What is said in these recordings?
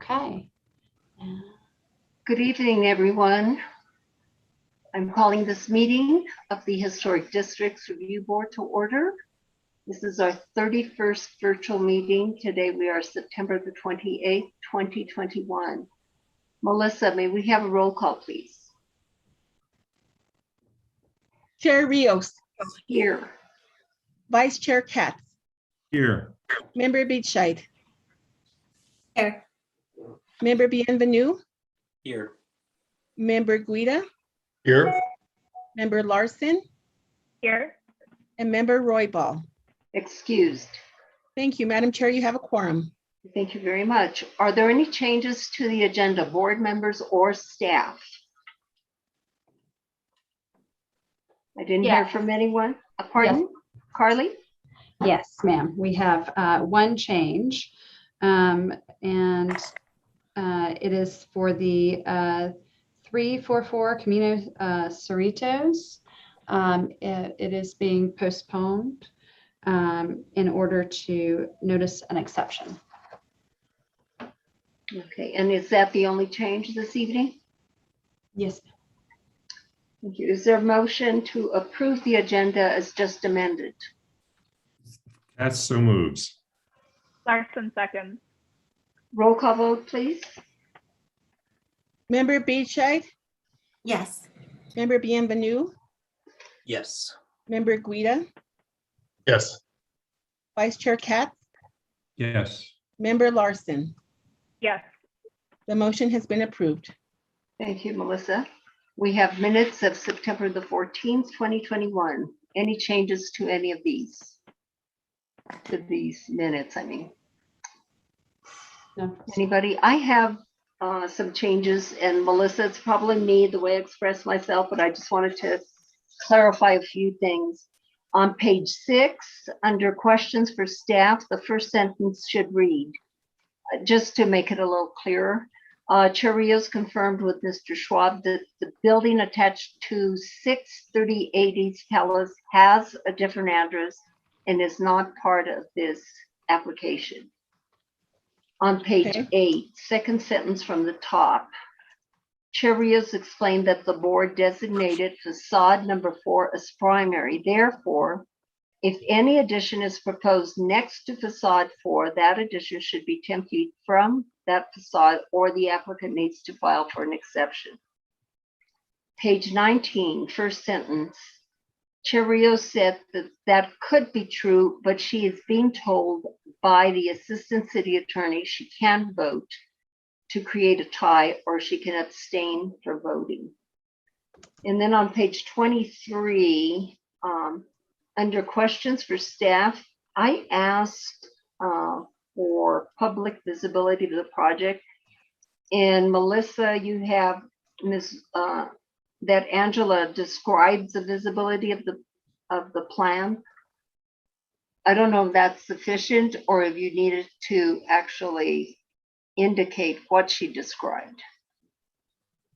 Okay. Good evening, everyone. I'm calling this meeting of the Historic Districts Review Board to order. This is our 31st virtual meeting. Today we are September the 28th, 2021. Melissa, may we have a roll call, please? Chair Rios. Here. Vice Chair Katz. Here. Member Beachside. Here. Member Bienvenue. Here. Member Guida. Here. Member Larson. Here. And Member Roybal. Excused. Thank you, Madam Chair. You have a quorum. Thank you very much. Are there any changes to the agenda, board members or staff? I didn't hear from anyone. Pardon? Yes. Carly? Yes, ma'am. We have one change, and it is for the 344 Camino Cerritos. It is being postponed in order to notice an exception. Okay, and is that the only change this evening? Yes. Thank you. Is there a motion to approve the agenda as just amended? That so moves. Larson seconds. Roll call vote, please. Member Beachside. Yes. Member Bienvenue. Yes. Member Guida. Yes. Vice Chair Katz. Yes. Member Larson. Yes. The motion has been approved. Thank you, Melissa. We have minutes of September the 14th, 2021. Any changes to any of these? To these minutes, I mean. No. Anybody? I have some changes, and Melissa, it's probably me, the way I express myself, but I just wanted to clarify a few things. On page 6, under questions for staff, the first sentence should read, just to make it a little clearer. Chair Rios confirmed with Mr. Schwab that the building attached to 638 East Palace has a different address and is not part of this application. On page Okay. 8, second sentence from the top, Chair Rios explained that the board designated facade number 4 as primary. Therefore, if any addition is proposed next to facade 4, that addition should be 10 feet from that facade, or the applicant needs to file for an exception. Page 19, first sentence. Chair Rios said that that could be true, but she is being told by the assistant city attorney she can vote to create a tie, or she can abstain for voting. And then on page 23, under questions for staff, I asked for public visibility of the project. And Melissa, you have that Angela describes the visibility of the plan. I don't know if that's sufficient or if you needed to actually indicate what she described.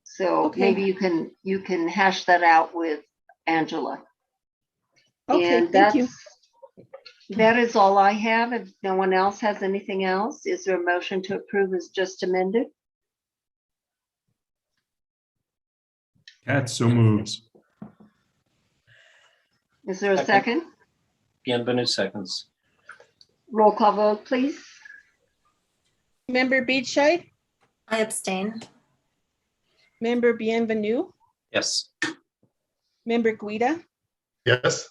So Okay. maybe you can hash that out with Angela. Okay, And thank you. that is all I have. If no one else has anything else, is there a motion to approve as just amended? That so moves. Is there a Second. second? Bienvenue seconds. Roll call vote, please. Member Beachside. I abstain. Member Bienvenue. Yes. Member Guida. Yes.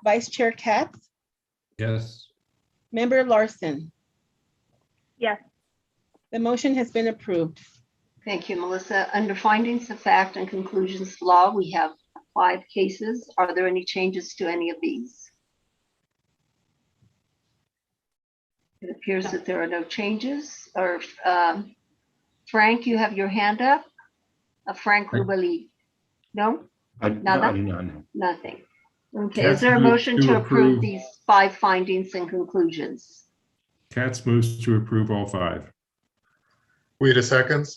Vice Chair Katz. Yes. Member Larson. Yes. The motion has been approved. Thank you, Melissa. Under findings of fact and conclusions of law, we have 5 cases. Are there any changes to any of these? It appears that there are no changes. Or Frank, you have your hand up? Frank Rubali. No? Nada? No. Nothing. Okay, Katz is there a moves motion to to approve approve. these 5 findings and conclusions? Katz moves to approve all 5. Wait a second.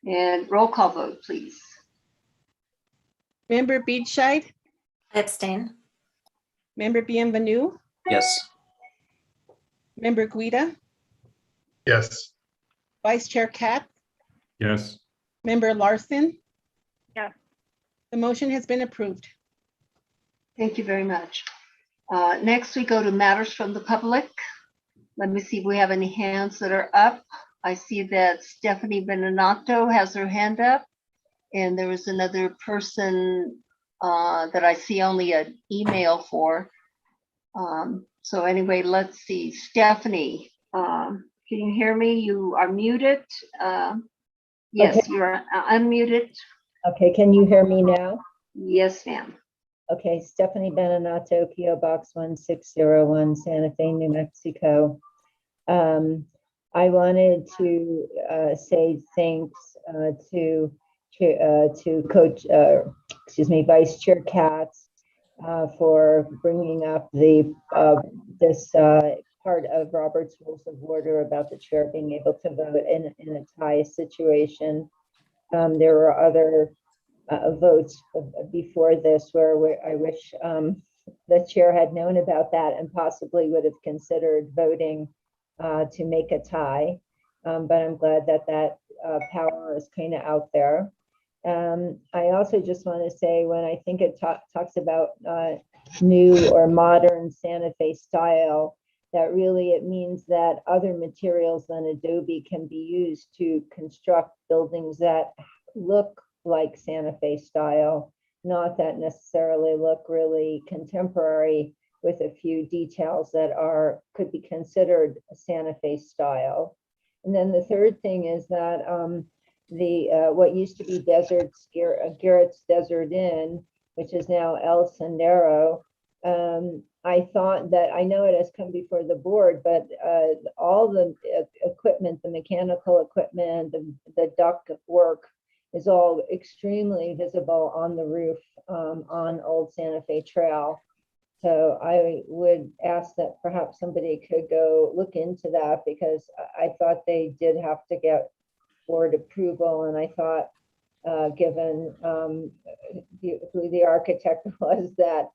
And roll call vote, please. Member Beachside. I abstain. Member Bienvenue. Yes. Member Guida, Yes. Vice Chair Katz, Yes. Member Larson. Yes. The motion has been approved. Thank you very much. Next, we go to matters from the public. Let me see if we have any hands that are up. I see that Stephanie Benenato has her hand up, and there was another person that I see only an email for. So anyway, let's see. Stephanie, can you hear me? You are muted. Yes, Okay. you're unmuted. Okay, can you hear me now? Yes, ma'am. Okay, Stephanie Benenato, PO Box 1601, Santa Fe, New Mexico. I wanted to say thanks to Vice Chair Katz for bringing up this part of Robert's Rules of Order about the chair being able to vote in a tie situation. There were other votes before this where I wish the chair had known about that and possibly would have considered voting to make a tie. But I'm glad that power is kind of out there. I also just want to say, when I think it talks about new or modern Santa Fe style, that really it means that other materials than adobe can be used to construct buildings that look like Santa Fe style, not that necessarily look really contemporary, with a few details that could be considered Santa Fe style. And then the third thing is that what used to be Garrett's Desert Inn, which is now El Sendero, I thought that, I know it has come before the board, but all the equipment, the mechanical equipment, the duct work is all extremely visible on the roof on Old Santa Fe Trail. So I would ask that perhaps somebody could go look into that, because I thought they did have to get board approval, and I thought given who the architect was, that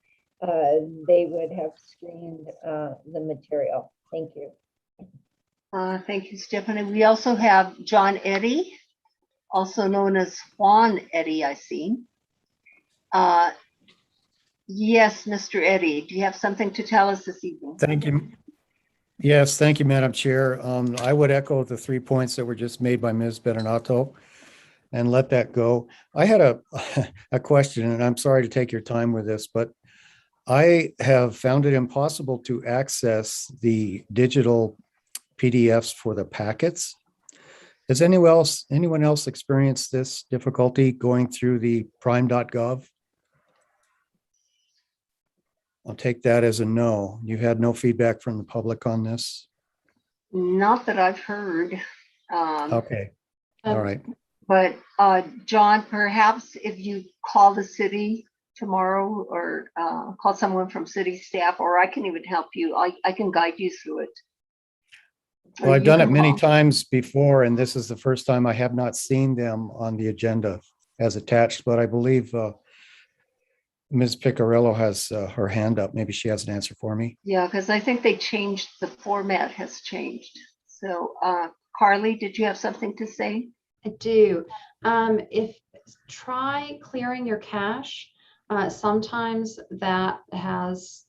they would have screened the material. Thank you. Thank you, Stephanie. We also have John Eddy, also known as Juan Eddy, I see. Yes, Mr. Eddy, do you have something to tell us this evening? Thank you. Yes, thank you, Madam Chair. I would echo the 3 points that were just made by Ms. Benenato and let that go. I had a question, and I'm sorry to take your time with this, but I have found it impossible to access the digital PDFs for the packets. Has anyone else experienced this difficulty going through the prime.gov? I'll take that as a no. You had no feedback from the public on this? Not that I've heard. Okay, all right. But John, perhaps if you call the city tomorrow, or call someone from city staff, or I can even help you. I can guide you through it. Well, I've done it many times before, and this is the first time I have not seen them on the agenda as attached, but I believe Ms. Piccirillo has her hand up. Maybe she has an answer for me. Yeah, because I think they changed, the format has changed. So Carly, did you have something to say? I do. If try clearing your cache, sometimes that has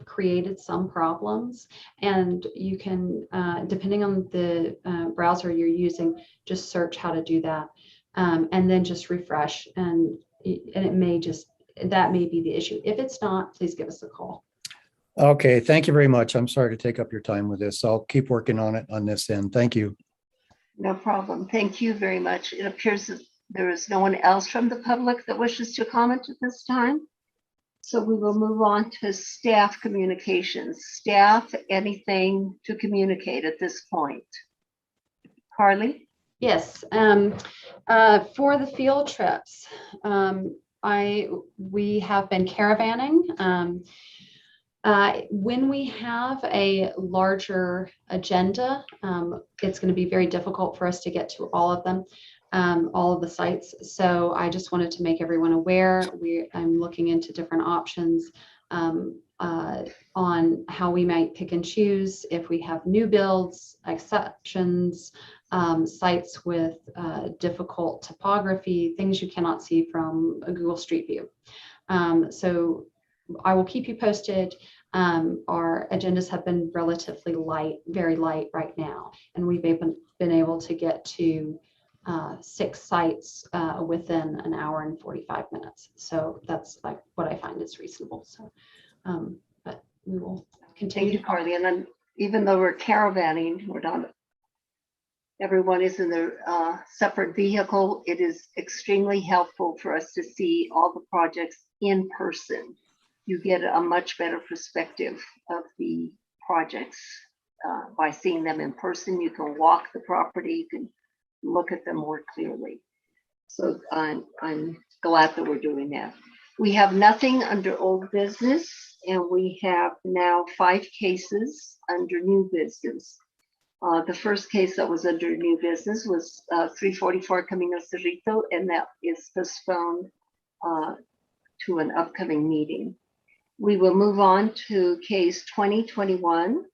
created some problems, and you can, depending on the browser you're using, just search how to do that, and then just refresh, and it may just, that may be the issue. If it's not, please give us a call. Okay, thank you very much. I'm sorry to take up your time with this. I'll keep working on it on this end. Thank you. No problem. Thank you very much. It appears that there is no one else from the public that wishes to comment at this time. So we will move on to staff communications. Staff, anything to communicate at this point? Carly? Yes, for the field trips, we have been caravanning. When we have a larger agenda, it's going to be very difficult for us to get to all of them, all of the sites. So I just wanted to make everyone aware. I'm looking into different options. on how we might pick and choose if we have new builds, exceptions, sites with difficult topography, things you cannot see from a Google Street View. So I will keep you posted. Our agendas have been relatively light, very light right now, and we've been able to get to 6 sites within an hour and 45 minutes. So that's like what I find is reasonable. So, but we will continue. Thank you, Carly. And then even though we're caravanning, we're not, everyone is in their separate vehicle. It is extremely helpful for us to see all the projects in person. You get a much better perspective of the projects by seeing them in person. You can walk the property, you can look at them more clearly. So I'm glad that we're doing that. We have nothing under old business, and we have now 5 cases under new business. The first case that was under new business was 344 Camino Cerrito, and that is postponed to an upcoming meeting. We will move on to case 2021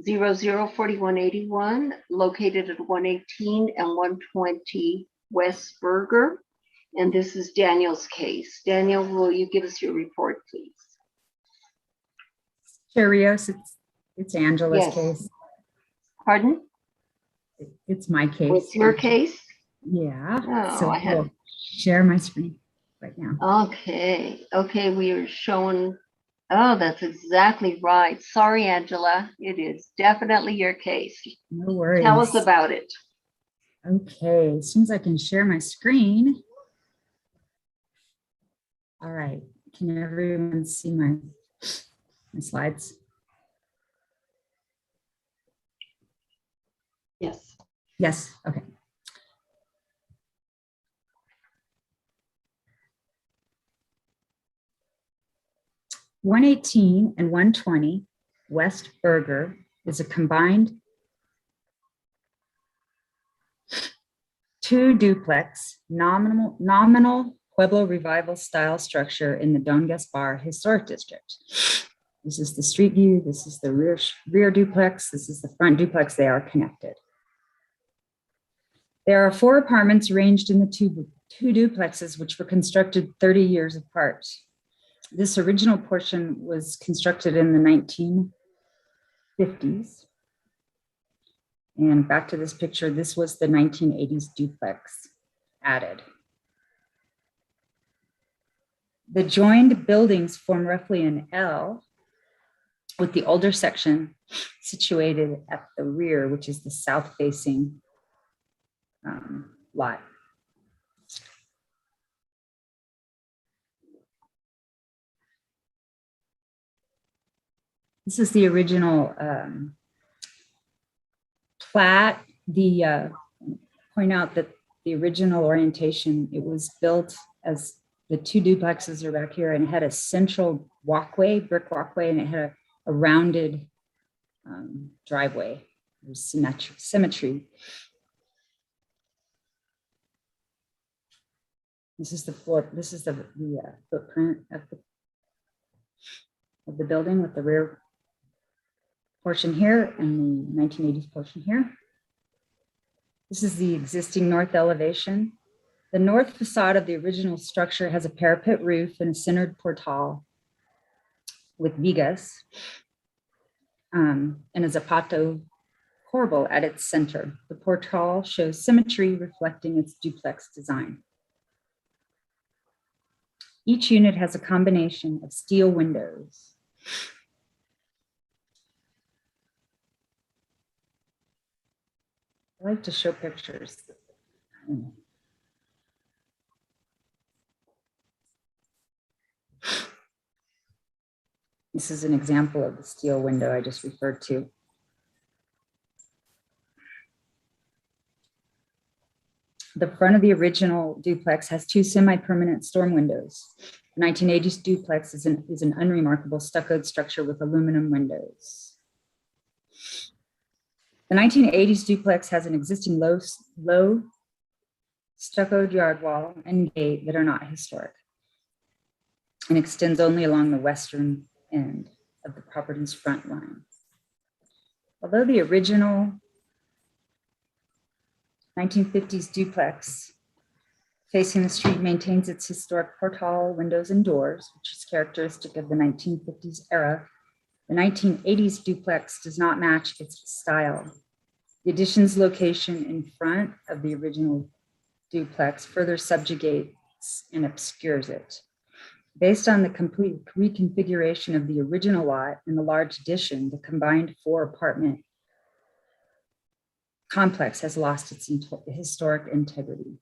004181, located at 118 and 120 West Berger. And this is Daniel's case. Daniel, will you give us your report, please? Chair Rios, it's Angela's Yes. case. Pardon? It's my case. What's your case? Yeah. Oh, So I had- I'll share my screen right now. Okay, we are showing, oh, that's exactly right. Sorry, Angela, it is definitely your case. No worries. Tell us about it. Okay, as soon as I can share my screen. All right, can everyone see my slides? Yes. Yes, okay. $118 and $120 West Berger is a combined 2-duplex nominal Pueblo Revival style structure in the Don Gaspar Historic District. This is the street view. This is the rear duplex. This is the front duplex. They are connected. There are 4 apartments arranged in the two duplexes, which were constructed 30 years apart. This original portion was constructed in the 1950s. And back to this picture, this was the 1980s duplex added. The joined buildings form roughly an L, with the older section situated at the rear, which is the south-facing lot. This is the original plat. Point out that the original orientation, it was built as the 2 duplexes are back here, and it had a central walkway, brick walkway, and it had a rounded driveway. There's symmetry. This is the floor. This is the footprint of the building, with the rear portion here and the 1980s portion here. This is the existing north elevation. The north facade of the original structure has a parapet roof and a centered portal with vigas and a zapato corbel at its center. The portal shows symmetry, reflecting its duplex design. Each unit has a combination of steel windows. I like to show pictures. This is an example of the steel window I just referred to. The front of the original duplex has 2 semi-permanent storm windows. The 1980s duplex is an unremarkable stuccoed structure with aluminum windows. The 1980s duplex has an existing low stuccoed yard wall and gate that are not historic. and extends only along the western end of the property's front line. Although the original 1950s duplex facing the street maintains its historic portal, windows, and doors, which is characteristic of the 1950s era, the 1980s duplex does not match its style. The addition's location in front of the original duplex further subjugates and obscures it. Based on the complete reconfiguration of the original lot and the large addition, the combined 4-apartment complex has lost its historic integrity.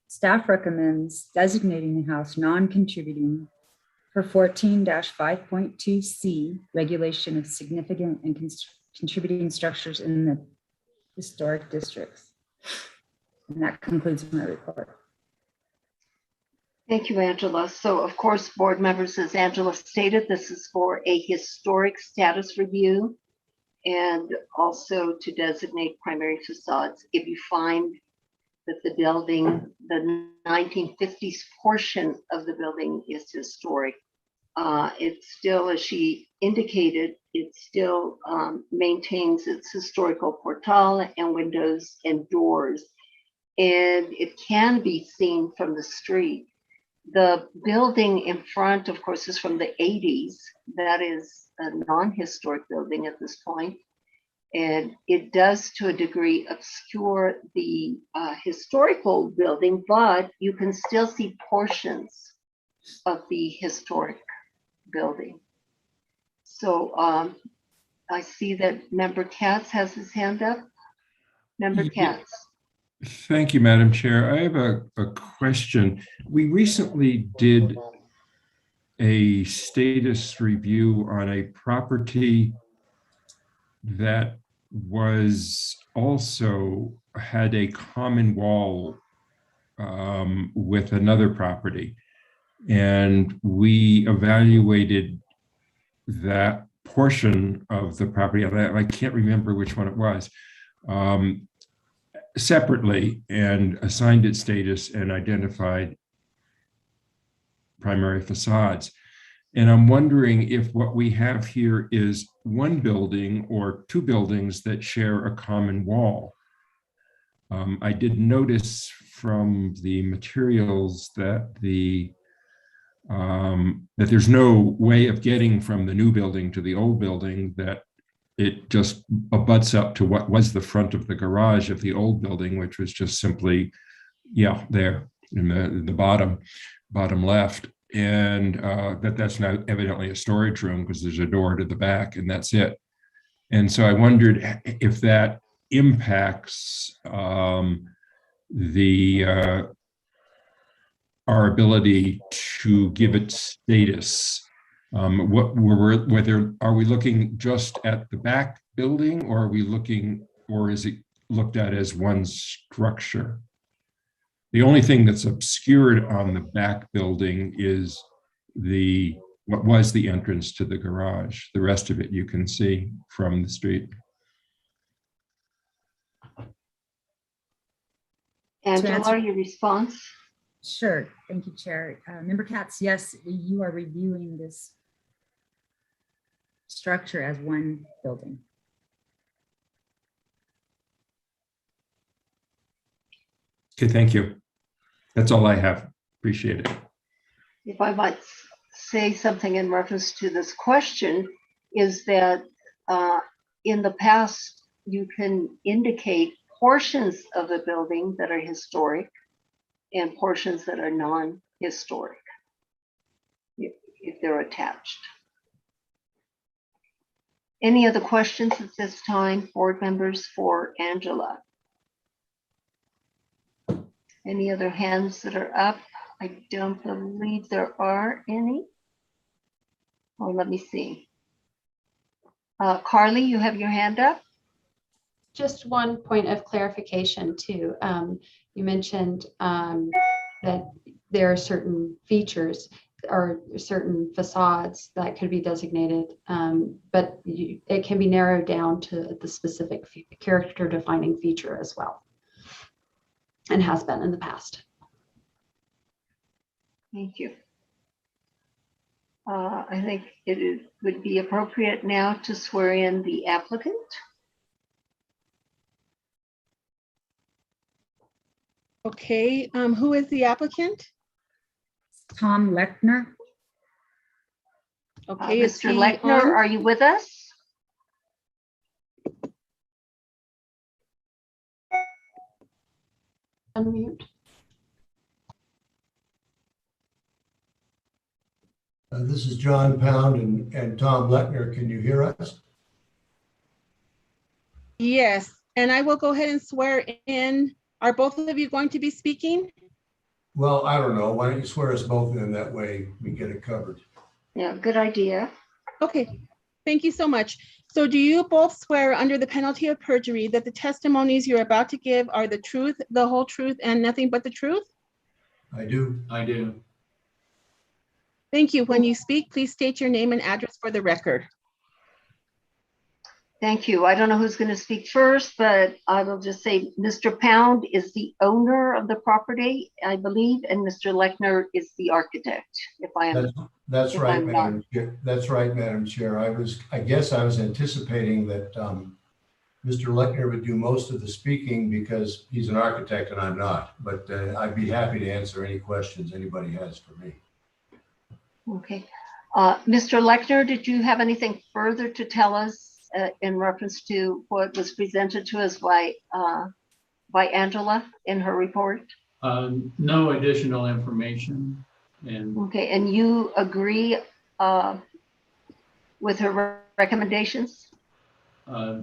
Staff recommends designating the house non-contributing per 14-5.2C, regulation of significant and contributing structures in the historic districts. And that concludes my report. Thank you, Angela. So of course, board members, as Angela stated, this is for a historic status review and also to designate primary facades. If you find that the building, the 1950s portion of the building is historic, it still, as she indicated, it still maintains its historical portal and windows and doors, and it can be seen from the street. The building in front, of course, is from the 80s. That is a non-historic building at this point. And it does, to a degree, obscure the historical building, but you can still see portions of the historic building. So I see that Member Katz has his hand up. Member Katz. Thank you, Madam Chair. I have a question. We recently did a status review on a property that was also had a common wall with another property. And we evaluated that portion of the property. I can't remember which one it was. Separately, and assigned its status and identified primary facades. And I'm wondering if what we have here is one building or two buildings that share a common wall. I did notice from the materials that that there's no way of getting from the new building to the old building, that it just abuts up to what was the front of the garage of the old building, which was just simply, there in the bottom left. And that's now evidently a storage room because there's a door to the back and that's it. And so I wondered if that impacts our ability to give it status. Whether are we looking just at the back building, or are we looking, or is it looked at as one structure? The only thing that's obscured on the back building is what was the entrance to the garage. The rest of it you can see from the street. Angela, your response? Sure. Thank you, Chair. Member Katz, yes, you are reviewing this structure as one building. Okay, thank you. That's all I have. Appreciate it. If I might say something in reference to this question, is that in the past, you can indicate portions of the building that are historic and portions that are non-historic, if they're attached. Any other questions at this time, board members, for Angela? Any other hands that are up? I don't believe there are any. Oh, let me see. Carly, you have your hand up? Just one point of clarification too. You mentioned that there are certain features or certain facades that could be designated, but it can be narrowed down to the specific character defining feature as well, and has been in the past. Thank you. I think would be appropriate now to swear in the applicant. Okay, who is the applicant? Tom Lechner. Okay, is Mr. he Lechner, on? are you with us? Unmute. This is John Pound and Tom Lechner. Can you hear us? Yes, and I will go ahead and swear in. Are both of you going to be speaking? Well, I don't know. Why don't you swear us both in? That way we get it covered. Yeah, good idea. Okay, thank you so much. So do you both swear under the penalty of perjury that the testimonies you're about to give are the truth, the whole truth, and nothing but the truth? I do. I do. Thank you. When you speak, please state your name and address for the record. Thank you. I don't know who's going to speak first, but I will just say Mr. Pound is the owner of the property, I believe, and Mr. Lechner is the architect, if I am. That's if right, I'm Madam Chair. That's right, Madam Chair. I guess I was anticipating that Mr. Lechner would do most of the speaking because he's an architect and I'm not. But I'd be happy to answer any questions anybody has for me. Okay. Mr. Lechner, did you have anything further to tell us in reference to what was presented to us by Angela in her report? No additional information. And okay, and you agree with her recommendations that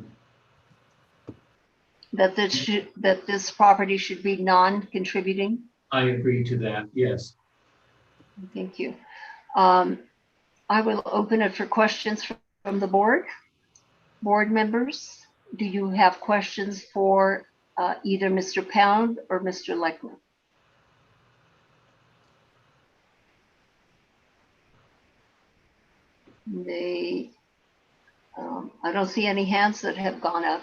this property should be non-contributing? I agree to that. Yes. Thank you. I will open it for questions from the board. Board members, do you have questions for either Mr. Pound or Mr. Lechner? I don't see any hands that have gone up.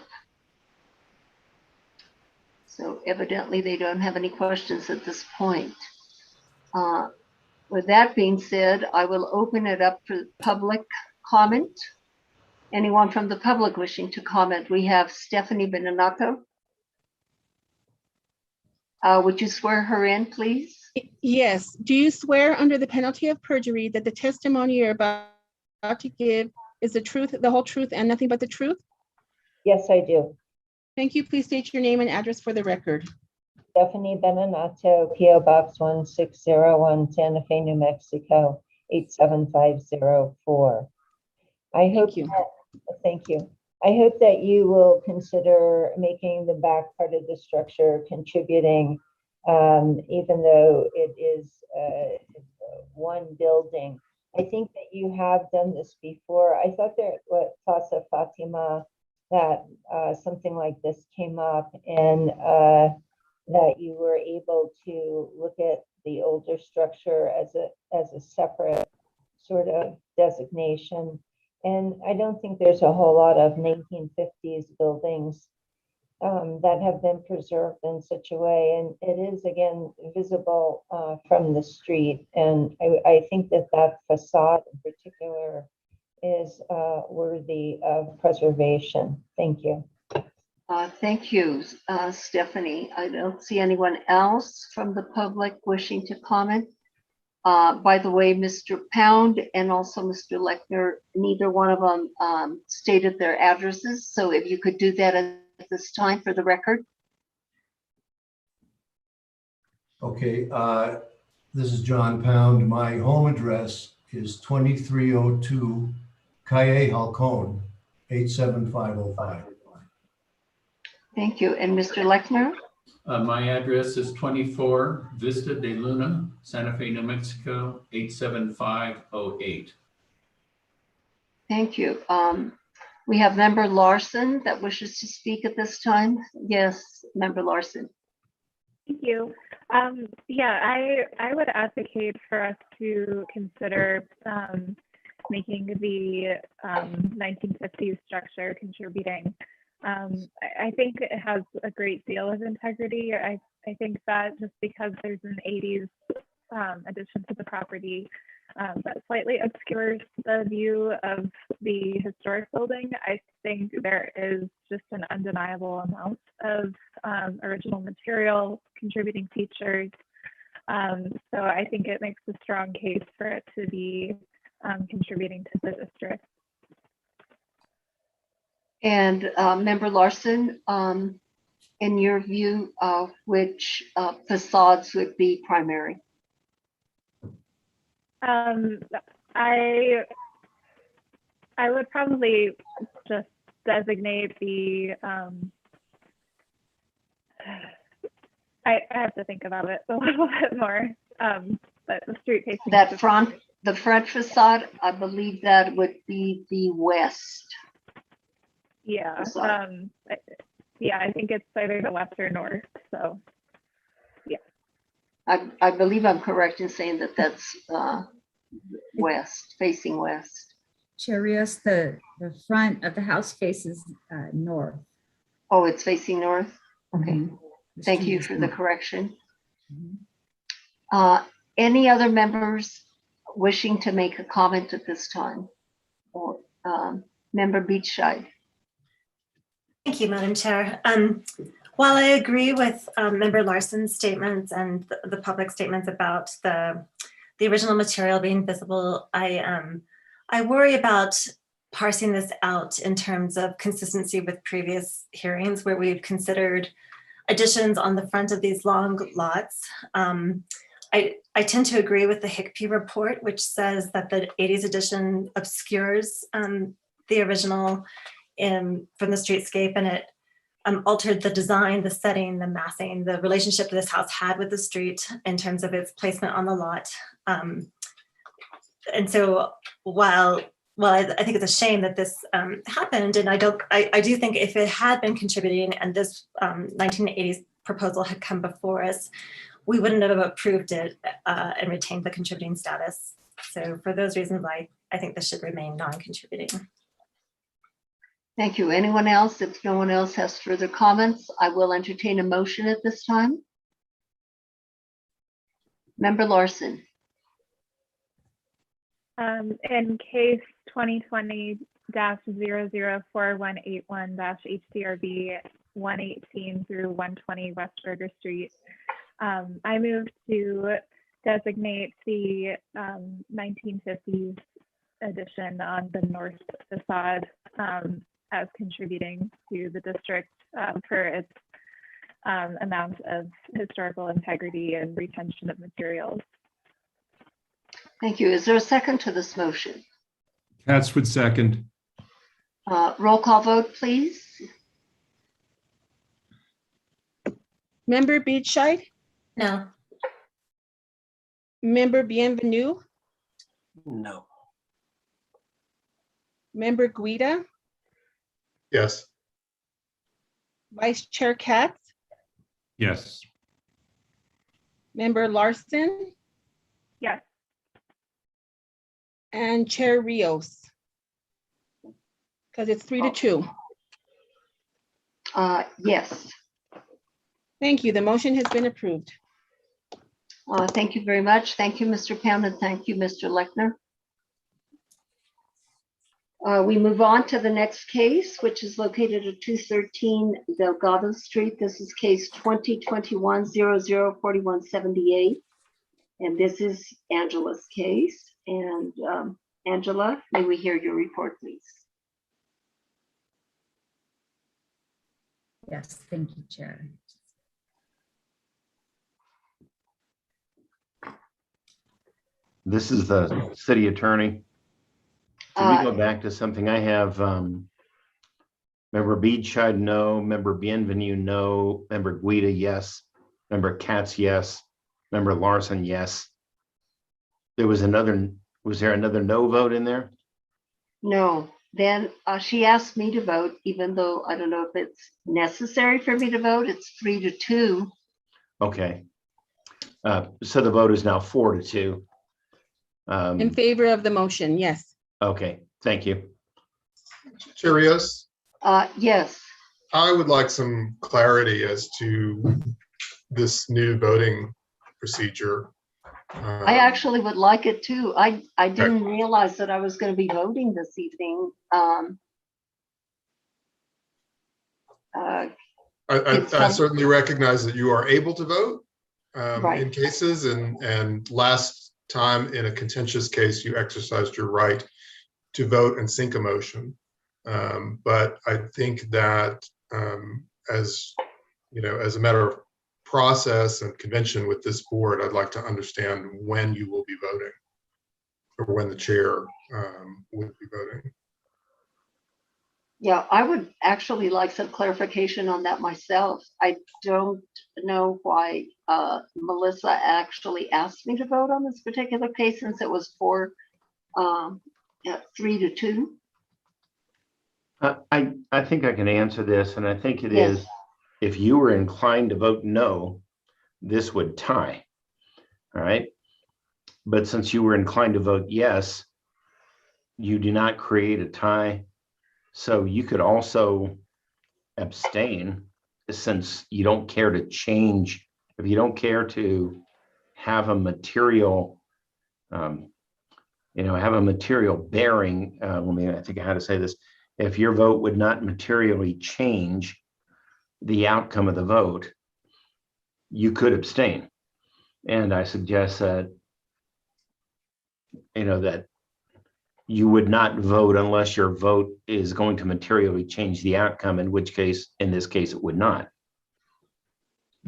So evidently they don't have any questions at this point. With that being said, I will open it up for public comment. Anyone from the public wishing to comment? We have Stephanie Beninato. Would you swear her in, please? Yes. Do you swear under the penalty of perjury that the testimony you're about to give is the truth, the whole truth, and nothing but the truth? Yes, I do. Thank you. Please state your name and address for the record. Stephanie Beninato, PO Box 16001, Santa Fe, New Mexico, 87504. Thank you. Thank you. I hope that you will consider making the back part of the structure contributing, even though it is one building. I think that you have done this before. I thought there, what Plaza Fatima, that something like this came up, and that you were able to look at the older structure as a separate sort of designation. And I don't think there's a whole lot of 1950s buildings that have been preserved in such a way. And it is, again, visible from the street. And I think that facade in particular is worthy of preservation. Thank you. Thank you, Stephanie. I don't see anyone else from the public wishing to comment. By the way, Mr. Pound and also Mr. Lechner, neither one of them stated their addresses. So if you could do that at this time for the record. Okay, this is John Pound. My home address is 2302 Calle Halcon, 87505. Thank you. And Mr. Lechner? My address is 24 Vista de Luna, Santa Fe, New Mexico, 87508. Thank you. We have Member Larson that wishes to speak at this time. Yes, Member Larson. Thank you. Yeah, I would advocate for us to consider making the 1950s structure contributing. I think it has a great deal of integrity. I think that just because there's an 80s addition to the property that slightly obscures the view of the historic building. I think there is just an undeniable amount of original material, contributing features. So I think it makes a strong case for it to be contributing to the district. And Member Larson, in your view, which facades would be primary? I would probably just designate the, I have to think about it a little bit more, but the street facing. The front facade, I believe that would be the west. Yeah, facade. yeah, I think it's either the west or north, so, yeah. I believe I'm correct in saying that that's west, facing west. Chair Rios, the front of the house faces north. Oh, it's facing north? Okay, Mhm. The thank street you is for the north. correction. Mhm. Any other members wishing to make a comment at this time? Or Member Beachside? Thank you, Madam Chair. While I agree with Member Larson's statements and the public statements about the original material being visible, I worry about parsing this out in terms of consistency with previous hearings where we've considered additions on the front of these long lots. I tend to agree with the Hickpy report, which says that the 80s addition obscures the original from the streetscape, and it altered the design, the setting, the massing, the relationship this house had with the street in terms of its placement on the lot. And so while I think it's a shame that this happened, and I do think if it had been contributing and this 1980s proposal had come before us, we wouldn't have approved it and retained the contributing status. So for those reasons, I think this should remain non-contributing. Thank you. Anyone else? If no one else has further comments, I will entertain a motion at this time. Member Larson. In case 2020-004181-HCRB 118 through 120 West Burger Street, I move to designate the 1950s addition on the north facade as contributing to the district for its amount of historical integrity and retention of materials. Thank you. Is there a second to this motion? Katz would second. Roll call vote, please. Member Beachside, No. Member Bienvenue, No. Member Guida, Yes. Vice Chair Katz, Yes. Member Larson, Yes. and Chair Rios. Because it's 3-2. Yes. Thank you. The motion has been approved. Thank you very much. Thank you, Mr. Pound, and thank you, Mr. Lechner. We move on to the next case, which is located at 213 Delgado Street. This is case 2021-004178. And this is Angela's case. And Angela, may we hear your report, please? Yes, thank you, Chair. This is the city attorney. Can we go back to something I have? Member Beachside, no. Member Bienvenue, no. Member Guida, yes. Member Katz, yes. Member Larson, yes. Was there another no vote in there? No. Then she asked me to vote, even though I don't know if it's necessary for me to vote. It's 3-2. Okay. So the vote is now 4-2. In favor of the motion, yes. Okay, thank you. Chair Rios, Yes. I would like some clarity as to this new voting procedure. I actually would like it too. I didn't realize that I was going to be voting this evening. I certainly recognize that you are able to vote Right. in cases, and last time in a contentious case, you exercised your right to vote and sink a motion. But I think that as as a matter of process and convention with this board, I'd like to understand when you will be voting, or when the chair would be voting. Yeah, I would actually like some clarification on that myself. I don't know why Melissa actually asked me to vote on this particular case, since it was 3-2. I think I can answer this, and I think it Yes. is, if you were inclined to vote no, this would tie. All right. But since you were inclined to vote yes, you do not create a tie. So you could also abstain, since you don't care to change, if you don't care to have a material, have a material bearing. I think how to say this. If your vote would not materially change the outcome of the vote, you could abstain. And I suggest that, that you would not vote unless your vote is going to materially change the outcome, in which case, in this case, it would not.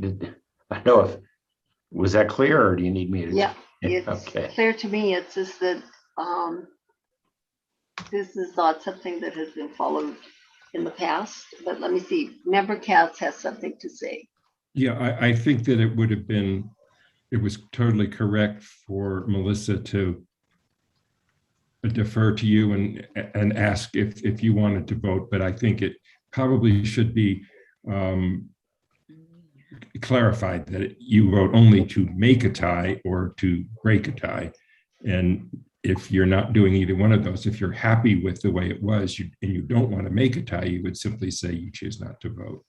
I know if, was that clear, or do you need me to? Yeah, it's okay. clear to me. It's just that this is not something that has been followed in the past. But let me see. Member Katz has something to say. Yeah, I think that it was totally correct for Melissa to defer to you and ask if you wanted to vote, but I think it probably should be clarified that you vote only to make a tie or to break a tie. And if you're not doing either one of those, if you're happy with the way it was and you don't want to make a tie, you would simply say you choose not to vote.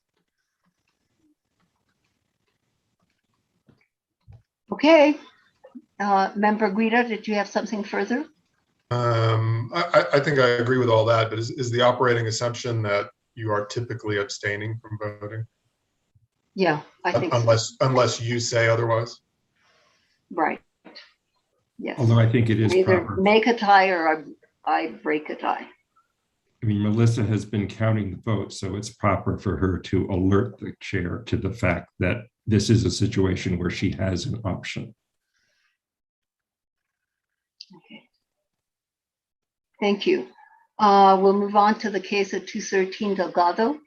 Okay. Member Guida, did you have something further? I think I agree with all that, but is the operating assumption that you are typically abstaining from voting? Yeah, I think unless you say otherwise. Right. Yes. Although I think it is either proper. Make a tie or I break a tie. I mean, Melissa has been counting the votes, so it's proper for her to alert the chair to the fact that this is a situation where she has an option. Okay. Thank you. We'll move on to the case of 213 Delgado.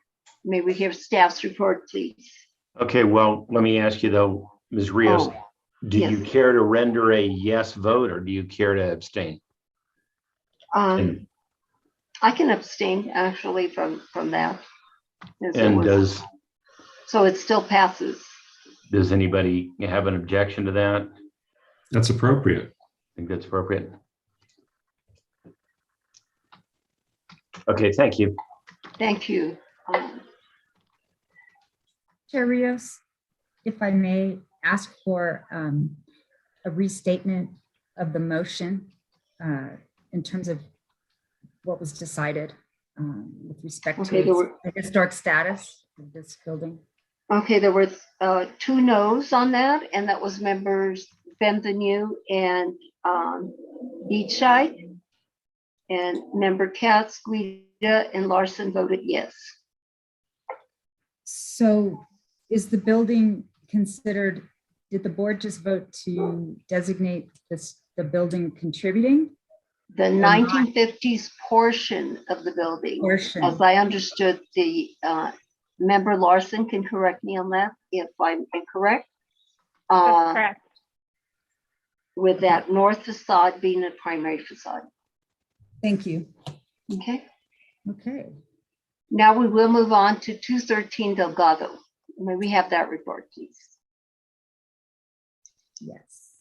May we hear staff's report, please? Okay, well, let me ask you though, Ms. Rios, do you care to render a yes vote, or do you care to abstain? I can abstain actually from that. So it still passes. Does anybody have an objection to that? That's appropriate. I think that's appropriate. Okay, thank you. Thank you. Chair Rios, if I may ask for a restatement of the motion in terms of what was decided with respect to the historic status of this building. Okay, there were 2 no's on that, and that was members Benvenue and Eastside, and member Katz, Guida, and Larson voted yes. So is the building considered, did the board just vote to designate the building contributing? The 1950s portion of the building, as I understood, the member Larson can correct me on that if I'm incorrect. That's correct. With that north facade being a primary facade. Thank you. Okay. Okay. Now we will move on to 213 Delgado. May we have that report, please? Yes.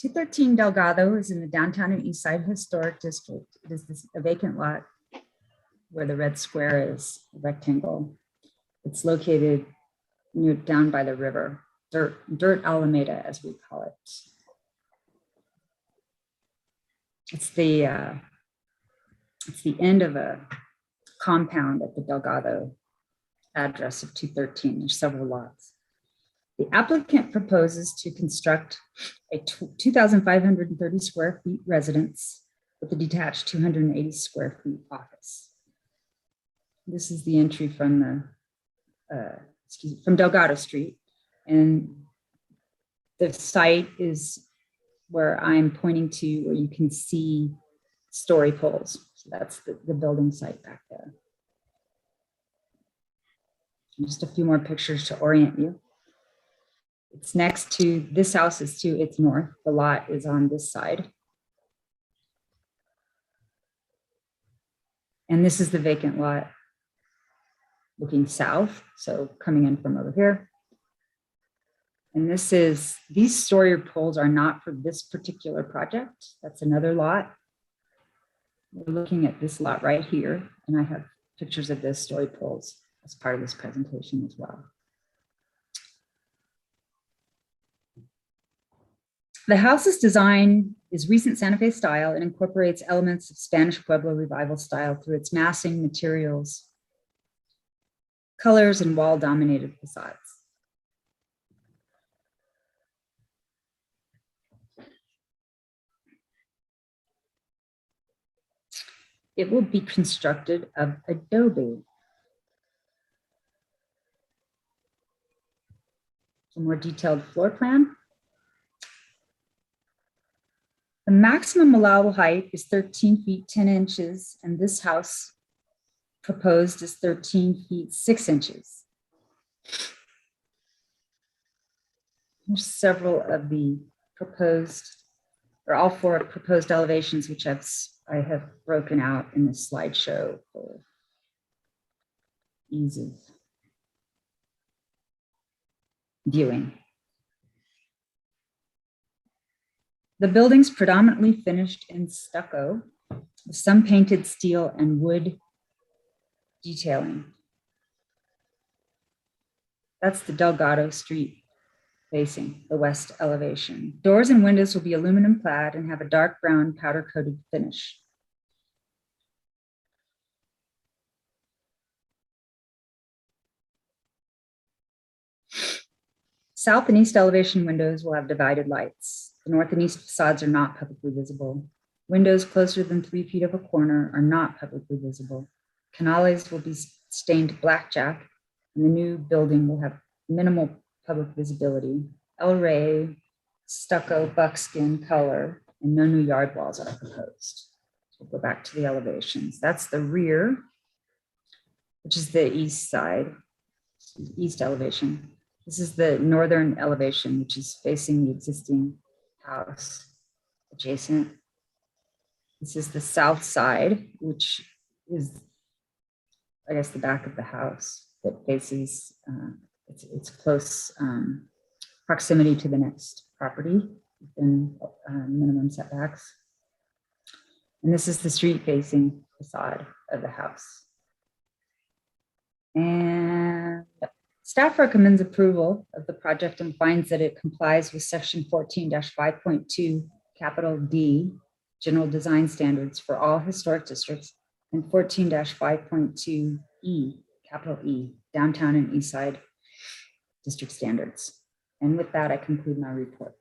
(213) Delgado is in the downtown and Eastside Historic District. It is a vacant lot where the red square is a rectangle. It's located near down by the river, dirt Alameda, as we call it. It's the end of a compound at the Delgado address of 213. There's several lots. The applicant proposes to construct a 2,530 square feet residence with a detached 280 square feet office. This is the entry from from Delgado Street, and the site is where I'm pointing to, where you can see story poles. So that's the building site back there. Just a few more pictures to orient you. It's next to, this house is to its north. The lot is on this side. And this is the vacant lot looking south, so coming in from over here. And these story poles are not for this particular project. That's another lot. We're looking at this lot right here, and I have pictures of those story poles as part of this presentation as well. The house's design is recent Santa Fe style and incorporates elements of Spanish Pueblo revival style through its massing, materials, colors, and wall-dominated facades. It will be constructed of adobe. A more detailed floor plan. The maximum allowable height is 13 feet 10 inches, and this house proposed is 13 feet 6 inches. There's several of the proposed, or all four proposed elevations, which I have broken out in the slideshow for ease of viewing. The building's predominantly finished in stucco, with some painted steel and wood detailing. That's the Delgado Street facing the west elevation. Doors and windows will be aluminum clad and have a dark brown powder coated finish. South and east elevation windows will have divided lights. The north and east facades are not publicly visible. Windows closer than 3 feet of a corner are not publicly visible. Canales will be stained blackjack, and the new building will have minimal public visibility. El Rey, stucco, buckskin color, and no new yard walls are proposed. We'll go back to the elevations. That's the rear, which is the east side, east elevation. This is the northern elevation, which is facing the existing house adjacent. This is the south side, which is, I guess, the back of the house that faces, it's close proximity to the next property within minimum setbacks. And this is the street facing facade of the house. And staff recommends approval of the project and finds that it complies with section 14-5.2 capital D general design standards for all historic districts and 14-5.2 E capital E downtown and Eastside district standards. And with that, I conclude my report.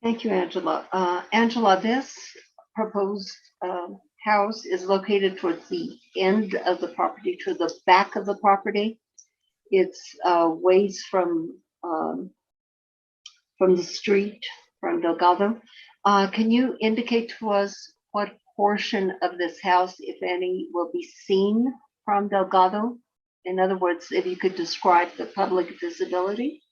Thank you, Angela. Angela, this proposed house is located towards the end of the property, to the back of the property. It's ways from the street, from Delgado. Can you indicate to us what portion of this house, if any, will be seen from Delgado? In other words, if you could describe the public visibility?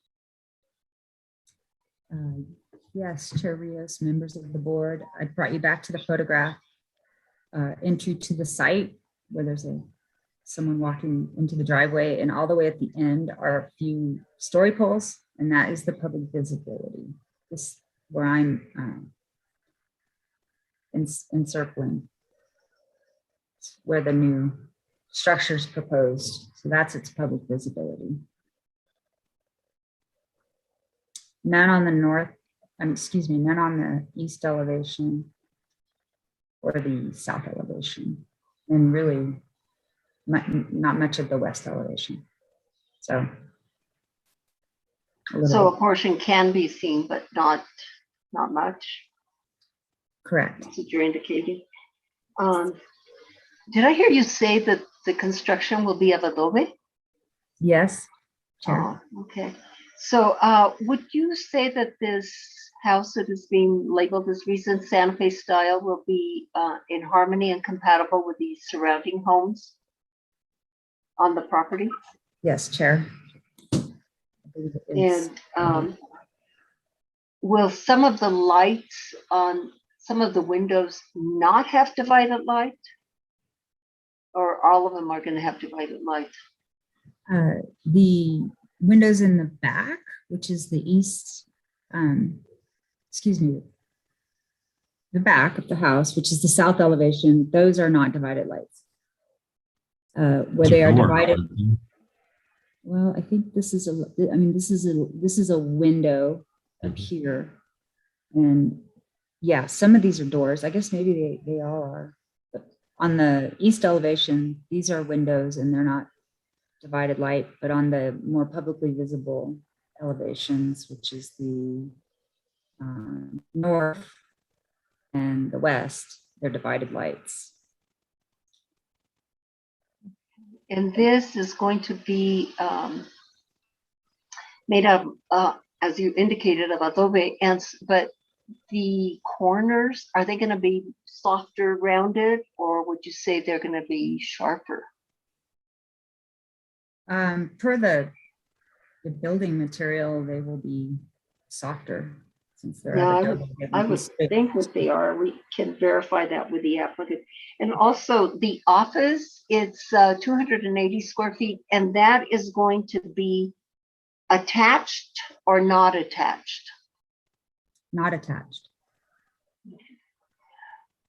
Yes, Chair Rios, members of the board, I brought you back to the photograph. Entry to the site where there's someone walking into the driveway, and all the way at the end are a few story poles, and that is the public visibility. This where I'm encircling where the new structure is proposed. So that's its public visibility. none on the north, excuse me, none on the east elevation or the south elevation, and really not much of the west elevation. So So a portion can be seen, but not much. Correct. That's what you're indicating. Did I hear you say that the construction will be of adobe? Yes, Chair. Oh, okay. So would you say that this house that is being labeled as recent Santa Fe style will be in harmony and compatible with the surrounding homes on the property? Yes, Chair. And will some of the lights on some of the windows not have divided light? Or all of them are going to have divided light? The windows in the back, which is the east, excuse me, the back of the house, which is the south elevation, those are not divided lights. Where they are divided. Well, I think this is this is a window up here. And yeah, some of these are doors. I guess maybe they all are. But on the east elevation, these are windows and they're not divided light, but on the more publicly visible elevations, which is the north and the west, they're divided lights. And this is going to be made up, as you indicated, of adobe, but the corners, are they going to be softer, rounded, or would you say they're going to be sharper? Per the building material, they will be softer since they're I would think that they are. We can verify that with the applicant. And also the office, it's 280 square feet, and that is going to be attached or not attached? Not attached.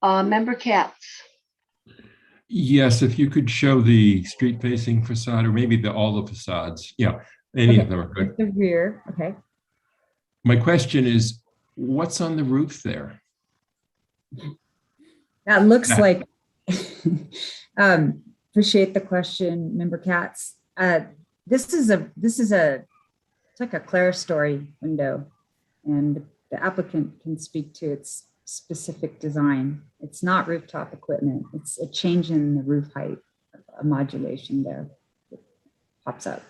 Member Katz. Yes, if you could show the street facing facade, or maybe all the facades. Yeah, any of them are good. The rear, okay. My question is, what's on the roof there? That looks like, appreciate the question, Member Katz. This is it's like a clerestory window, and the applicant can speak to its specific design. It's not rooftop equipment. It's a change in the roof height, a modulation there that pops up.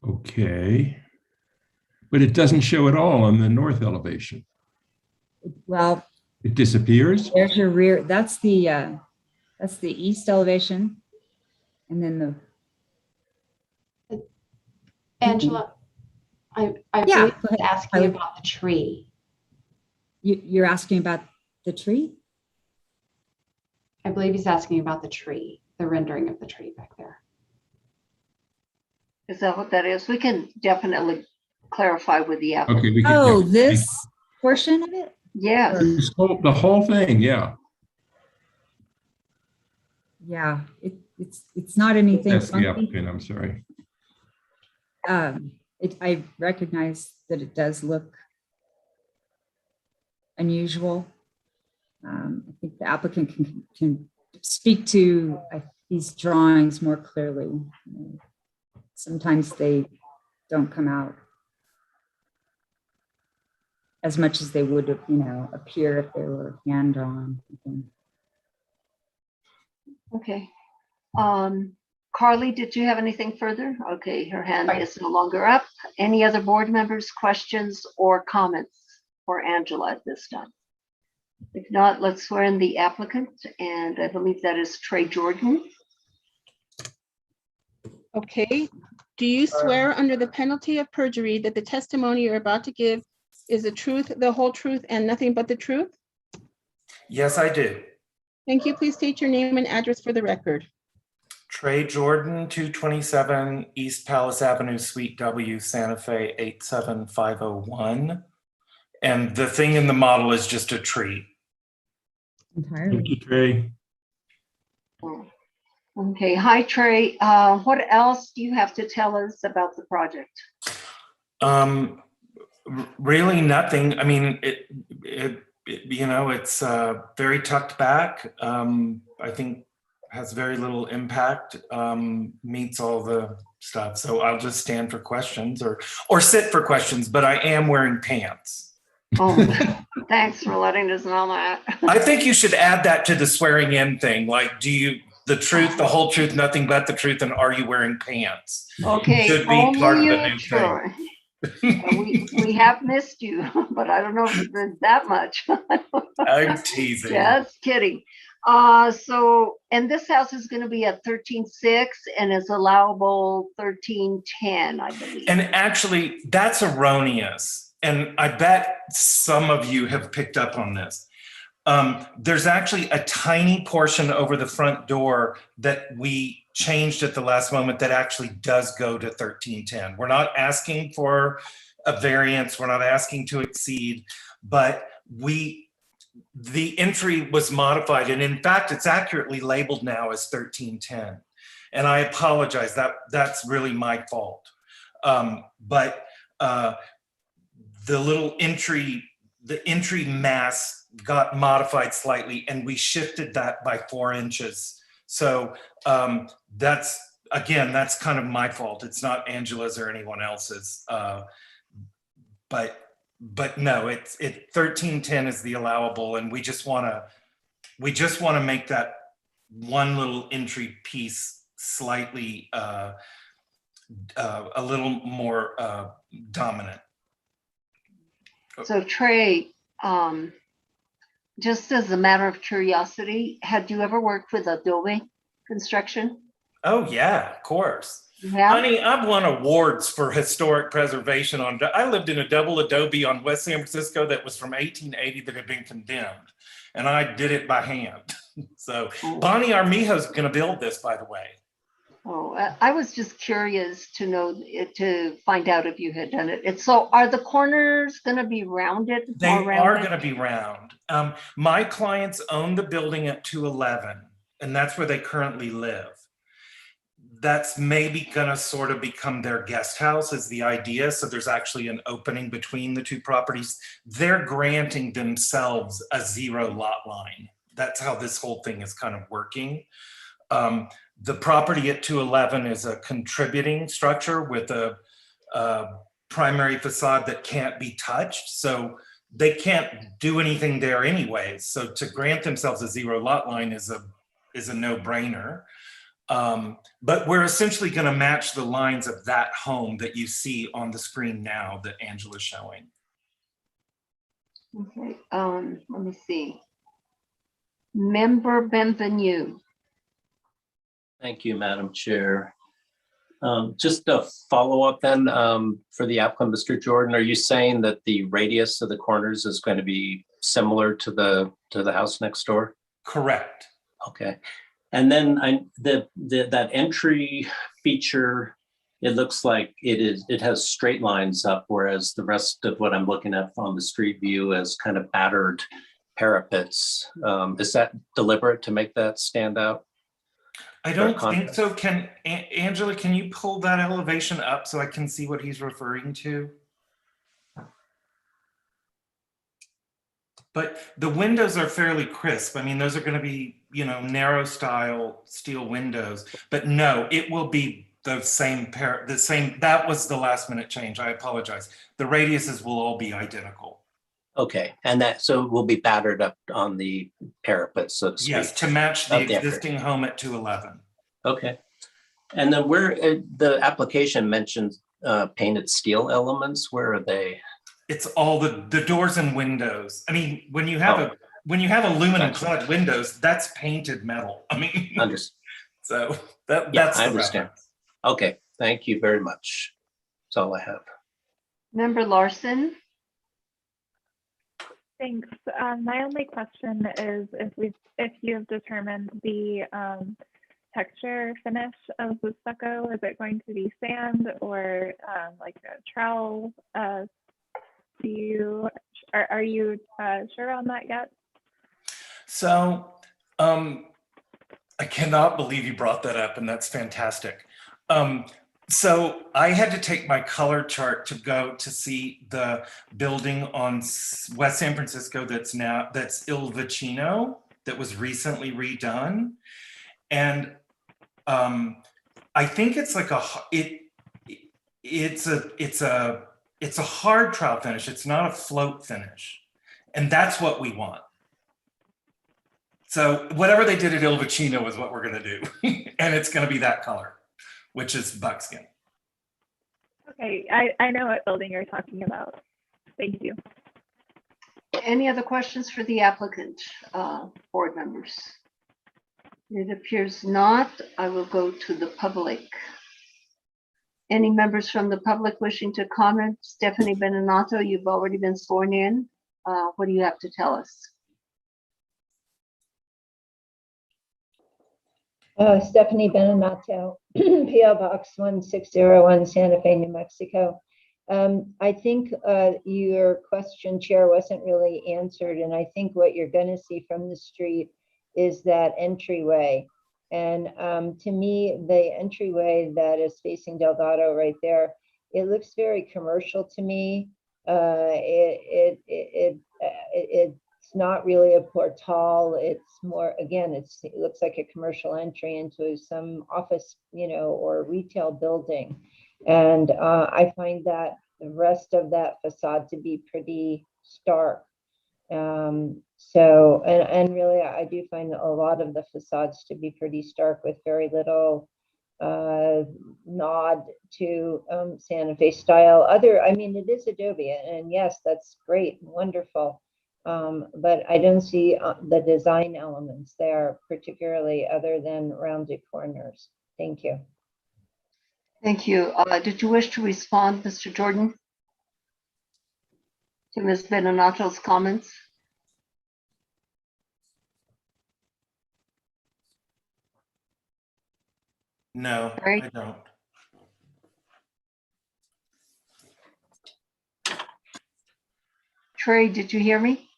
Okay. But it doesn't show at all on the north elevation. Well, it disappears. There's your rear. That's the east elevation, and then the Angela, I yeah, believe asking about the tree. You're asking about the tree? I believe he's asking about the tree, the rendering of the tree back there. Is that what that is? We can definitely clarify with the applicant. Okay, oh, this portion of it? Yeah. The whole thing, yeah. Yeah, it's not anything That's funky. the applicant, I'm sorry. I recognize that it does look unusual. I think the applicant can speak to these drawings more clearly. Sometimes they don't come out as much as they would, appear if they were hand drawn. Okay. Carly, did you have anything further? Okay, her hand is no longer up. Any other board members, questions or comments for Angela at this time? If not, let's swear in the applicant, and I believe that is Trey Jordan. Okay. Do you swear under the penalty of perjury that the testimony you're about to give is the truth, the whole truth, and nothing but the truth? Yes, I do. Thank you. Please state your name and address for the record. Trey Jordan, 227 East Palace Avenue, Suite W, Santa Fe, 87501. And the thing in the model is just a tree. Entirely. Thank you, Trey. Okay, hi Trey. What else do you have to tell us about the project? Really nothing. I mean, it's very tucked back. I think has very little impact, meets all the stuff. So I'll just stand for questions or sit for questions, but I am wearing pants. Oh, thanks for letting us know that. I think you should add that to the swearing in thing. Like, do you, the truth, the whole truth, nothing but the truth, and are you wearing pants? Okay, Should be part of only the you, new Troy. thing. We have missed you, but I don't know if there's that much. I'm teasing. Just kidding. So, and this house is going to be at 13.6 and is allowable 13.10, I believe. And actually, that's erroneous. And I bet some of you have picked up on this. There's actually a tiny portion over the front door that we changed at the last moment that actually does go to 13.10. We're not asking for a variance. We're not asking to exceed, but the entry was modified. And in fact, it's accurately labeled now as 13.10. And I apologize, that's really my fault. But the little entry, the entry mass got modified slightly, and we shifted that by 4 inches. So that's kind of my fault. It's not Angela's or anyone else's. But no, it's 13.10 is the allowable, and we just want to make that one little entry piece slightly a little more dominant. So Trey, just as a matter of curiosity, had you ever worked with Adobe construction? Oh yeah, of course. Yeah. Honey, I've won awards for historic preservation I lived in a double adobe on West San Francisco that was from 1880 that had been condemned. And I did it by hand. So Bonnie Armijo's gonna build this, by the way. Oh, I was just curious to know, to find out if you had done it. So are the corners gonna be rounded? They are gonna be round. My clients own the building at 211, and that's where they currently live. That's maybe gonna sort of become their guest house is the idea. So there's actually an opening between the two properties. They're granting themselves a 0 lot line. That's how this whole thing is kind of working. The property at 211 is a contributing structure with a primary facade that can't be touched. So they can't do anything there anyway. So to grant themselves a 0 lot line is a no-brainer. But we're essentially going to match the lines of that home that you see on the screen now that Angela's showing. Okay, let me see. Member Benvenue. Thank you, Madam Chair. Just a follow-up then for the applicant, Mr. Jordan, are you saying that the radius of the corners is going to be similar to the house next door? Correct. Okay. And then that entry feature, it looks like it has straight lines up, whereas the rest of what I'm looking at on the street view is kind of battered parapets. Is that deliberate to make that stand out? I don't think so. Angela, can you pull that elevation up so I can see what he's referring to? But the windows are fairly crisp. I mean, those are going to be, narrow style steel windows. But no, it will be the same that was the last minute change. I apologize. The radiuses will all be identical. Okay, and so it will be battered up on the parapet, so to speak. Yes, to match the existing home at 211. Okay, and then where the application mentions painted steel elements, where are they? It's all the doors and windows. I mean, when you have aluminum clad windows, that's painted metal. I mean, so that's I understand. Okay, thank you very much. That's all I have. Member Larson. Thanks. My only question is if you have determined the texture finish of the stucco. Is it going to be sand or like a trowel? Are you sure on that yet? So I cannot believe you brought that up, and that's fantastic. So I had to take my color chart to go to see the building on West San Francisco that's Il Vicino, that was recently redone. And I think it's like it's a hard trout finish. It's not a float finish. And that's what we want. So whatever they did at Il Vicino is what we're going to do. And it's going to be that color, which is buckskin. Okay, I know what building you're talking about. Thank you. Any other questions for the applicant, board members? It appears not. I will go to the public. Any members from the public wishing to comment? Stephanie Beninato, you've already been sworn in. What do you have to tell us? Stephanie Beninato, PO Box 1601, Santa Fe, New Mexico. I think your question, Chair, wasn't really answered. And I think what you're going to see from the street is that entryway. And to me, the entryway that is facing Delgado right there, it looks very commercial to me. It's not really a portal. It's more, again, it looks like a commercial entry into some office, or retail building. And I find that the rest of that facade to be pretty stark. So, and really, I do find a lot of the facades to be pretty stark with very little nod to Santa Fe style. It is Adobe, and yes, that's great, wonderful. But I don't see the design elements there, particularly other than rounded corners. Thank you. Thank you. Did you wish to respond, Mr. Jordan, to Ms. Beninato's comments? No, Right. I don't. Trey, did you hear me?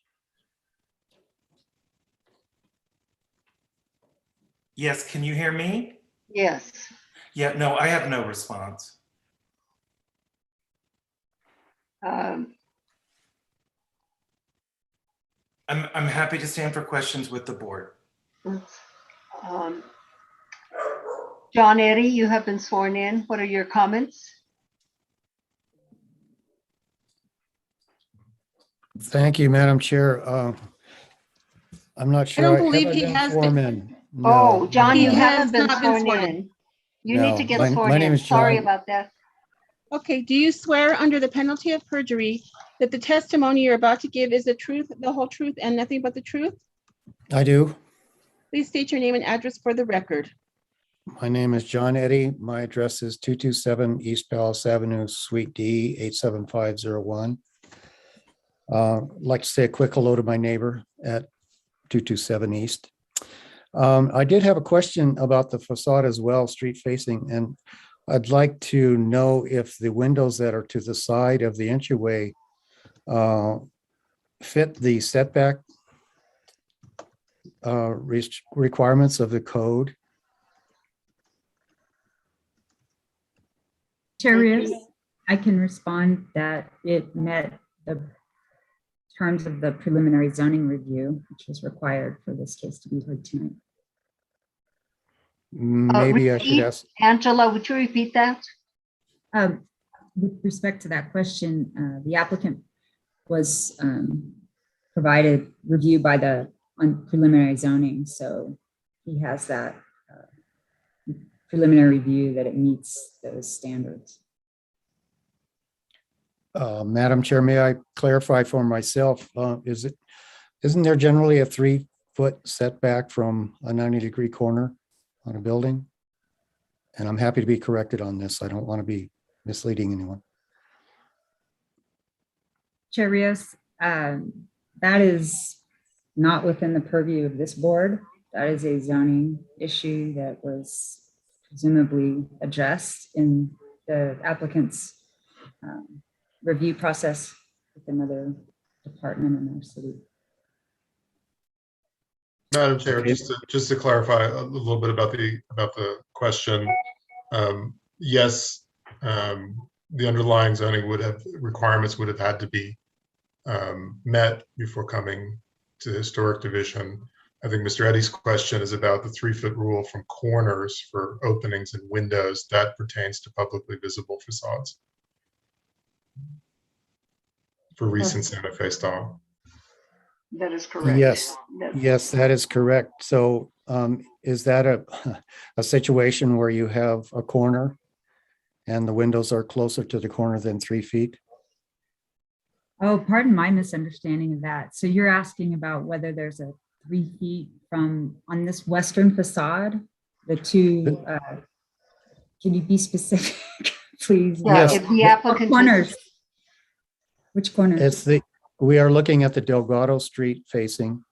Yes, can you hear me? Yes. Yeah, no, I have no response. Um, I'm happy to stand for questions with the board. John Eddy, you have been sworn in. What are your comments? Thank you, Madam Chair. I'm not sure. I don't believe have he been has sworn been. in? Oh, No, John, no, you no. haven't been not been sworn sworn in. You No, need to get my sworn name in. is Sorry John. about that. Okay, do you swear under the penalty of perjury that the testimony you're about to give is the truth, the whole truth, and nothing but the truth? I do. Please state your name and address for the record. My name is John Eddy. My address is 227 East Palace Avenue, Suite D, 87501. I'd like to say a quick hello to my neighbor at 227 East. I did have a question about the facade as well, street facing, and I'd like to know if the windows that are to the side of the entryway fit the setback requirements of the code. Chair Rios, I can respond that it met the terms of the preliminary zoning review, which was required for this case to be heard tonight. Maybe I should ask. Angela, would you repeat that? With respect to that question, the applicant was provided review by the preliminary zoning, so he has that preliminary review that it meets those standards. Madam Chair, may I clarify for myself? Isn't there generally a 3-foot setback from a 90-degree corner on a building? And I'm happy to be corrected on this. I don't want to be misleading anyone. Chair Rios, that is not within the purview of this board. That is a zoning issue that was presumably addressed in the applicant's review process with another department in our city. Madam Chair, Okay. just to clarify a little bit about the question. Yes, the underlying zoning requirements would have had to be met before coming to the Historic Division. I think Mr. Eddy's question is about the 3-foot rule from corners for openings and windows. That pertains to publicly visible facades for recent Santa Fe style. That is correct. Yes, yes, that is correct. So is that a situation where you have a corner and the windows are closer to the corner than 3 feet? Oh, pardon my misunderstanding of that. So you're asking about whether there's a 3 feet from on this western facade, the two, can you be specific, please? Yeah, Yes. if the applicant Corners. Which corners? We are looking at the Delgado Street facing.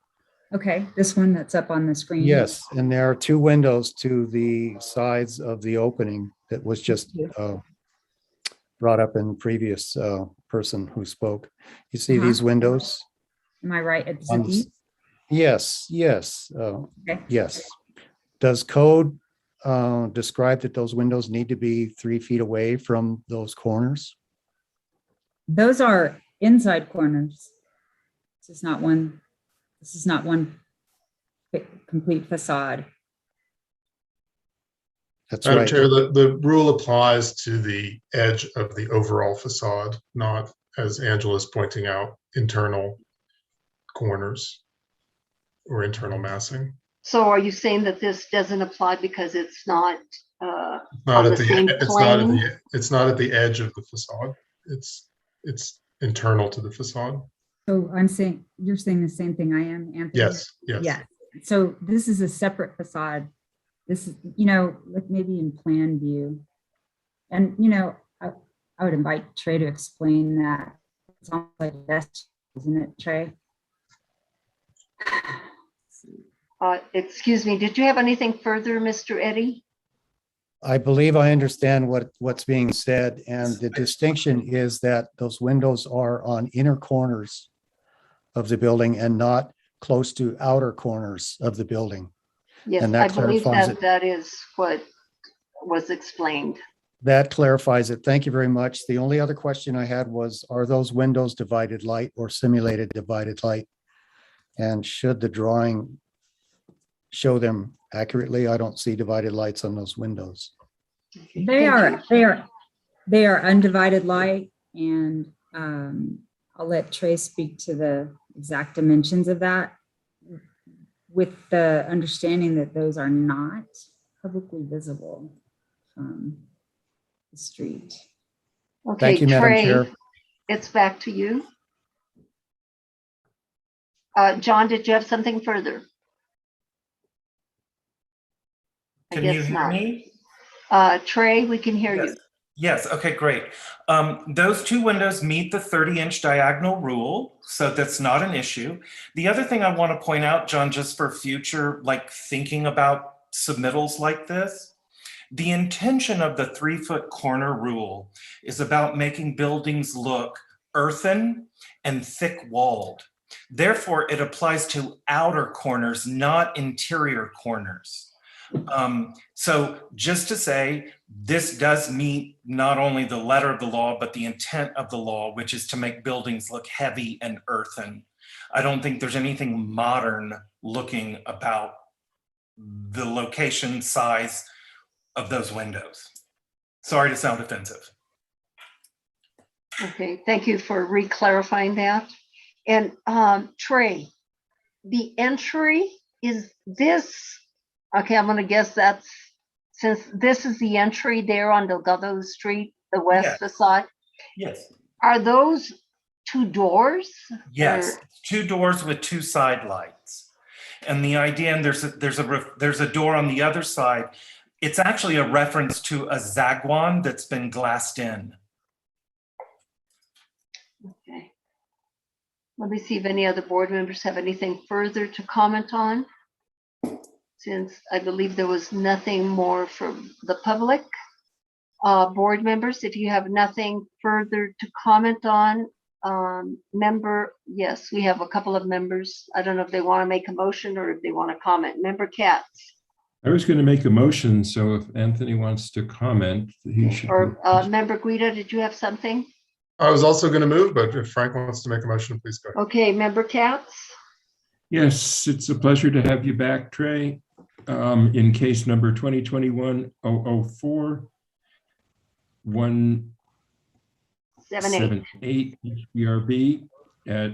Okay, this one that's up on the screen. Yes, and there are 2 windows to the sides of the opening that was just brought up in the previous person who spoke. You see these windows? Am I right? Is On it these? Yes, yes, Okay. yes. Does code describe that those windows need to be 3 feet away from those corners? Those are inside corners. This is not one complete facade. That's Madam right. Chair, the rule applies to the edge of the overall facade, not, as Angela's pointing out, internal corners or internal massing. So are you saying that this doesn't apply because it's not Not on at the same plane? it's not at the edge of the facade. It's internal to the facade. So you're saying the same thing I am, Anthony? Yes, yes. Yeah. So this is a separate facade. This is, like maybe in plan view. And, I would invite Trey to explain that. It's almost like that's, isn't it, Trey? Excuse me, did you have anything further, Mr. Eddy? I believe I understand what's being said, and the distinction is that those windows are on inner corners of the building and not close to outer corners of the building. Yes, And that I believe clarifies it. that is what was explained. That clarifies it. Thank you very much. The only other question I had was, are those windows divided light or simulated divided light? And should the drawing show them accurately? I don't see divided lights on those windows. They are undivided light, and I'll let Trey speak to the exact dimensions of that, with the understanding that those are not publicly visible from the street. Okay, Thank you, Madam Trey, Chair. it's back to you. John, did you have something further? Can you hear me? Trey, we can hear you. Yes, okay, great. Those 2 windows meet the 30-inch diagonal rule, so that's not an issue. The other thing I want to point out, John, just for future, thinking about submittals like this, the intention of the 3-foot corner rule is about making buildings look earthen and thick-walled. Therefore, it applies to outer corners, not interior corners. So just to say, this does meet not only the letter of the law, but the intent of the law, which is to make buildings look heavy and earthen. I don't think there's anything modern looking about the location size of those windows. Sorry to sound offensive. Okay, thank you for re-clarifying that. And Trey, the entry, is this, okay, I'm gonna guess that's, since this is the entry there on Delgado Street, the west facade. Yes. Are those 2 doors? Yes, 2 doors with 2 side lights. And the idea, and there's a door on the other side. It's actually a reference to a zaguan that's been glassed in. Okay. Let me see if any other board members have anything further to comment on, since I believe there was nothing more from the public. Board members, if you have nothing further to comment on, Yes, we have a couple of members. I don't know if they want to make a motion or if they want to comment. Member Katz I was going to make a motion, so if Anthony wants to comment, he should. or Member Guida, did you have something? I was also going to move, but if Frank wants to make a motion, please go ahead. Okay, Member Katz. Yes, it's a pleasure to have you back, Trey. In case number 2021-004, 178 HBRB at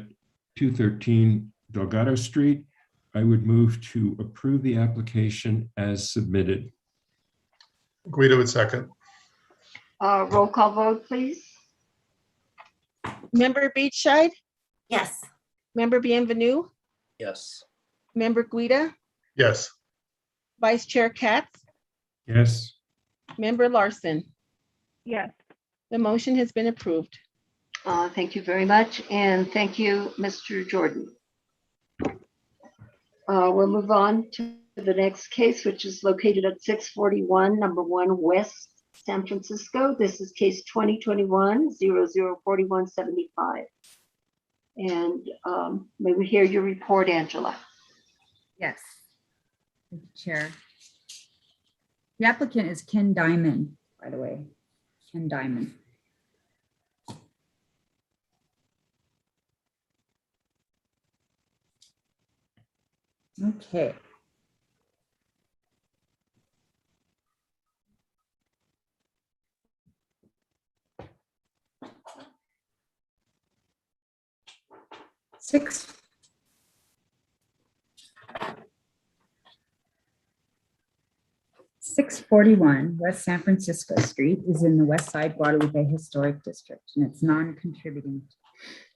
213 Delgado Street. I would move to approve the application as submitted. Guido would second. Roll call vote, please. Member Beachside, Yes. Member Bienvenue, Yes. Member Guida, Yes. Vice Chair Katz, Yes. Member Larson. Yes. The motion has been approved. Thank you very much. And thank you, Mr. Jordan. We'll move on to the next case, which is located at 641 number 1 West San Francisco. This is case 2021-004175. And may we hear your report, Angela? Yes. Thank you, Chair. The applicant is Ken Diamond, by the way. Ken Diamond. Okay. Six. 641 West San Francisco Street is in the Westside Guadalupe Historic District, and it's non-contributing.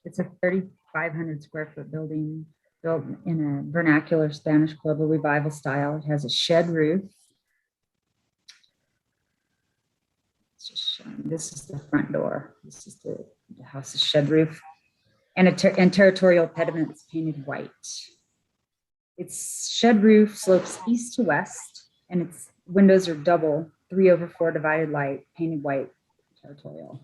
It's a 3,500 square foot building built in a vernacular Spanish Global Revival style. It has a shed roof. It's just showing, this is the front door. This is the house's shed roof, and territorial pediments painted white. Its shed roof slopes east to west, and its windows are double 3/4 divided light, painted white, territorial.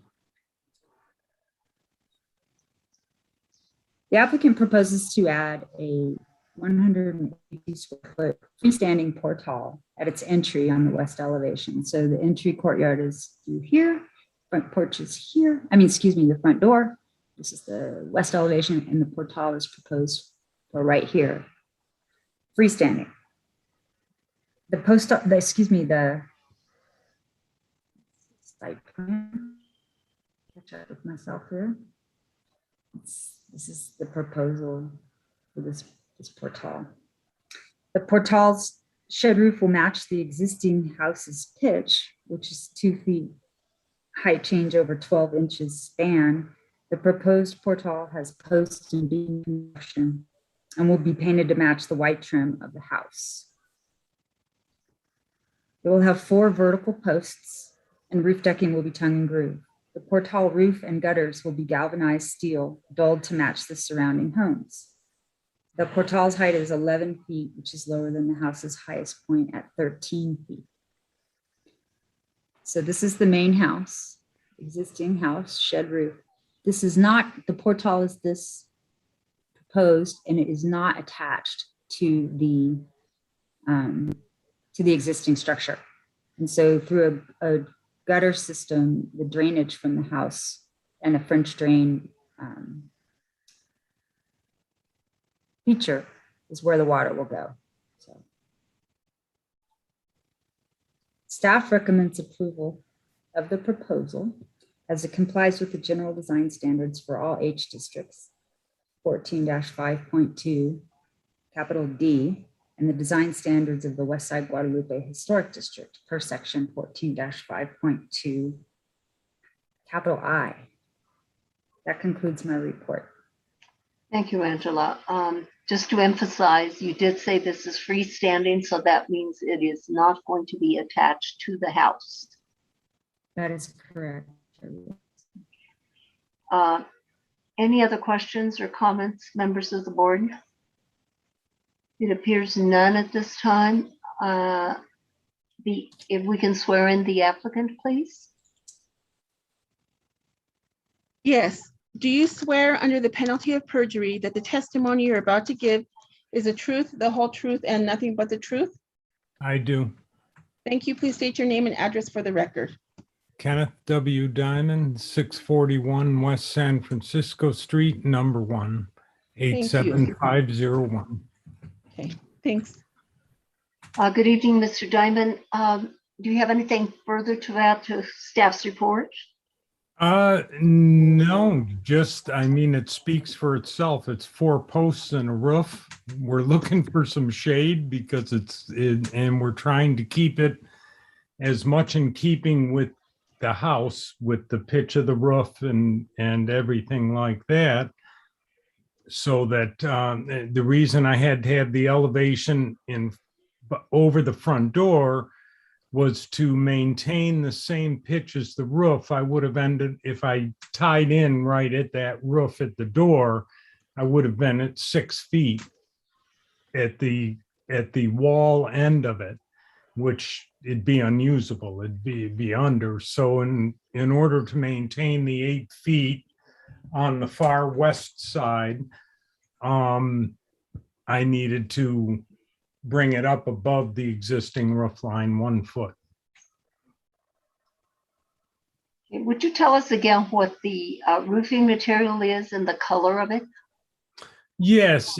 The applicant proposes to add a 180 square foot freestanding portal at its entry on the west elevation. So the entry courtyard is through here, front porch is here. The front door. This is the west elevation, and the portal is proposed for right here, freestanding. The site plan. Catch up with myself here. This is the proposal for this portal. The portal's shed roof will match the existing house's pitch, which is 2 feet, height change over 12 inches span. The proposed portal has posts and beam construction and will be painted to match the white trim of the house. It will have 4 vertical posts, and roof decking will be tongue and groove. The portal roof and gutters will be galvanized steel, dulled to match the surrounding homes. The portal's height is 11 feet, which is lower than the house's highest point at 13 feet. So this is the main house, existing house, shed roof. This is not, the portal is this proposed, and it is not attached to the existing structure. And so through a gutter system, the drainage from the house and a French drain feature is where the water will go. So staff recommends approval of the proposal as it complies with the general design standards for all H districts, 14-5.2, capital D, and the design standards of the Westside Guadalupe Historic District per section 14-5.2, capital I. That concludes my report. Thank you, Angela. Just to emphasize, you did say this is freestanding, so that means it is not going to be attached to the house. That is correct. Any other questions or comments, members of the board? It appears none at this time. If we can swear in the applicant, please. Yes, Do you swear under the penalty of perjury that the testimony you're about to give is the truth, the whole truth, and nothing but the truth? I do. Thank you. Please state your name and address for the record. Kenneth W. Diamond, 641 West San Francisco Street, number 1, you. 87501. Okay, thanks. Good evening, Mr. Diamond. Do you have anything further to add to staff's report? No, just, I mean, it speaks for itself. It's 4 posts and a roof. We're looking for some shade because and we're trying to keep it as much in keeping with the house, with the pitch of the roof and everything like that. So that the reason I had to have the elevation over the front door was to maintain the same pitch as the roof. I would have ended, if I tied in right at that roof at the door, I would have been at 6 feet at the wall end of it, which it'd be unusable. It'd be under. So in order to maintain the 8 feet on the far west side, I needed to bring it up above the existing roof line 1 foot. Would you tell us again what the roofing material is and the color of it? Yes,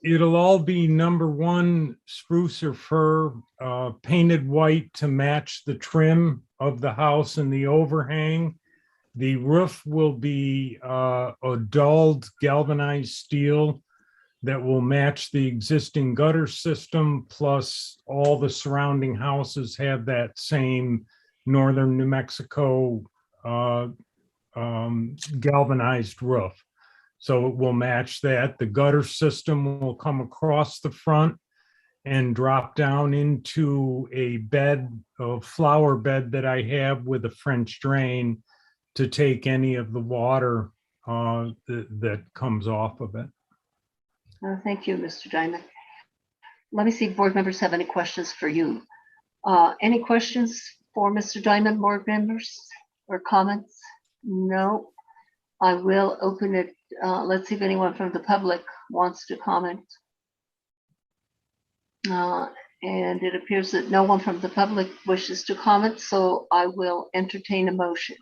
it'll all be number 1 spruce or fir, painted white to match the trim of the house and the overhang. The roof will be a dulled galvanized steel that will match the existing gutter system, plus all the surrounding houses have that same northern New Mexico galvanized roof. So it will match that. The gutter system will come across the front and drop down into a bed, a flower bed that I have with a French drain to take any of the water that comes off of it. Thank you, Mr. Diamond. Let me see if board members have any questions for you. Any questions for Mr. Diamond, board members, or comments? No. I will open it. Let's see if anyone from the public wants to comment. And it appears that no one from the public wishes to comment, so I will entertain a motion.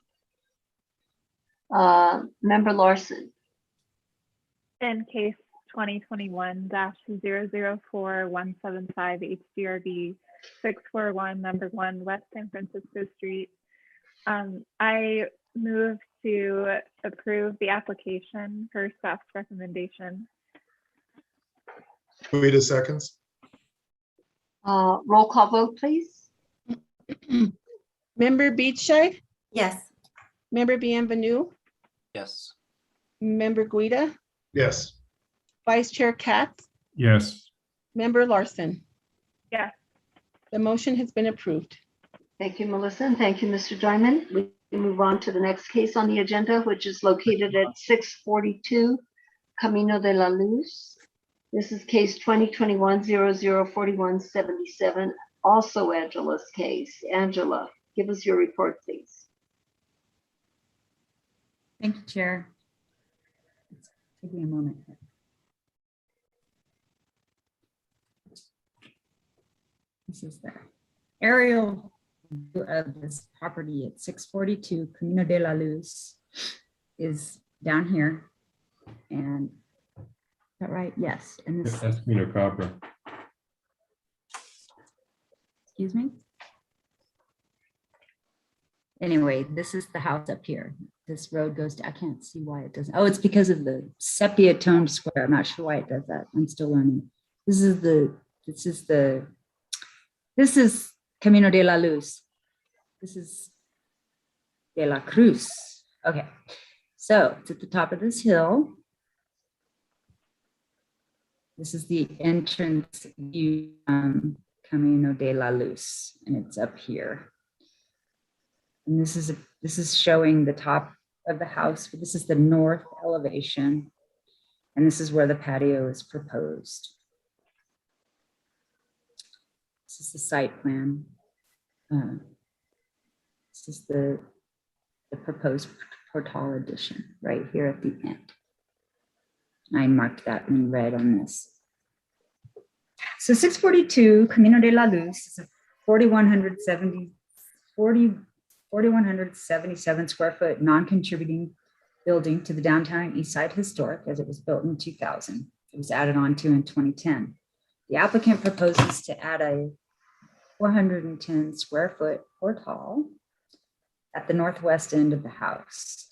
Member Larson. In case 2021-004175 HDRB 641 number 1 West San Francisco Street. I move to approve the application per staff's recommendation. Guida seconds. Roll call vote, please. Member Beachside? Yes. Member Bienvenue? Yes. Member Guida? Yes. Vice Chair Katz? Yes. Member Larson? Yes. The motion has been approved. Thank you, Melissa, and thank you, Mr. Diamond. We move on to the next case on the agenda, which is located at 642 Camino de la Luz. This is case 2021-004177, also Angela's case. Angela, give us your report, please. Thank you, Chair. Give me a moment here. This is the aerial view of this property at 642 Camino de la Luz is down here. And is that right? Yes. And this, That's Mina Copper. excuse me. Anyway, this is the house up here. This road goes to, I can't see why it doesn't. Oh, it's because of the sepia toned square. I'm not sure why it does that. I'm still learning. This is Camino de la Luz. This is de la Cruz. Okay, so it's at the top of this hill. This is the entrance view Camino de la Luz, and it's up here. And this is showing the top of the house. This is the north elevation, and this is where the patio is proposed. This is the site plan. This is the proposed portal addition right here at the end. I marked that in red on this. So 642 Camino de la Luz is a 4,177 square foot non-contributing building to the downtown Eastside Historic as it was built in 2000. It was added on to in 2010. The applicant proposes to add a 410 square foot portal at the northwest end of the house.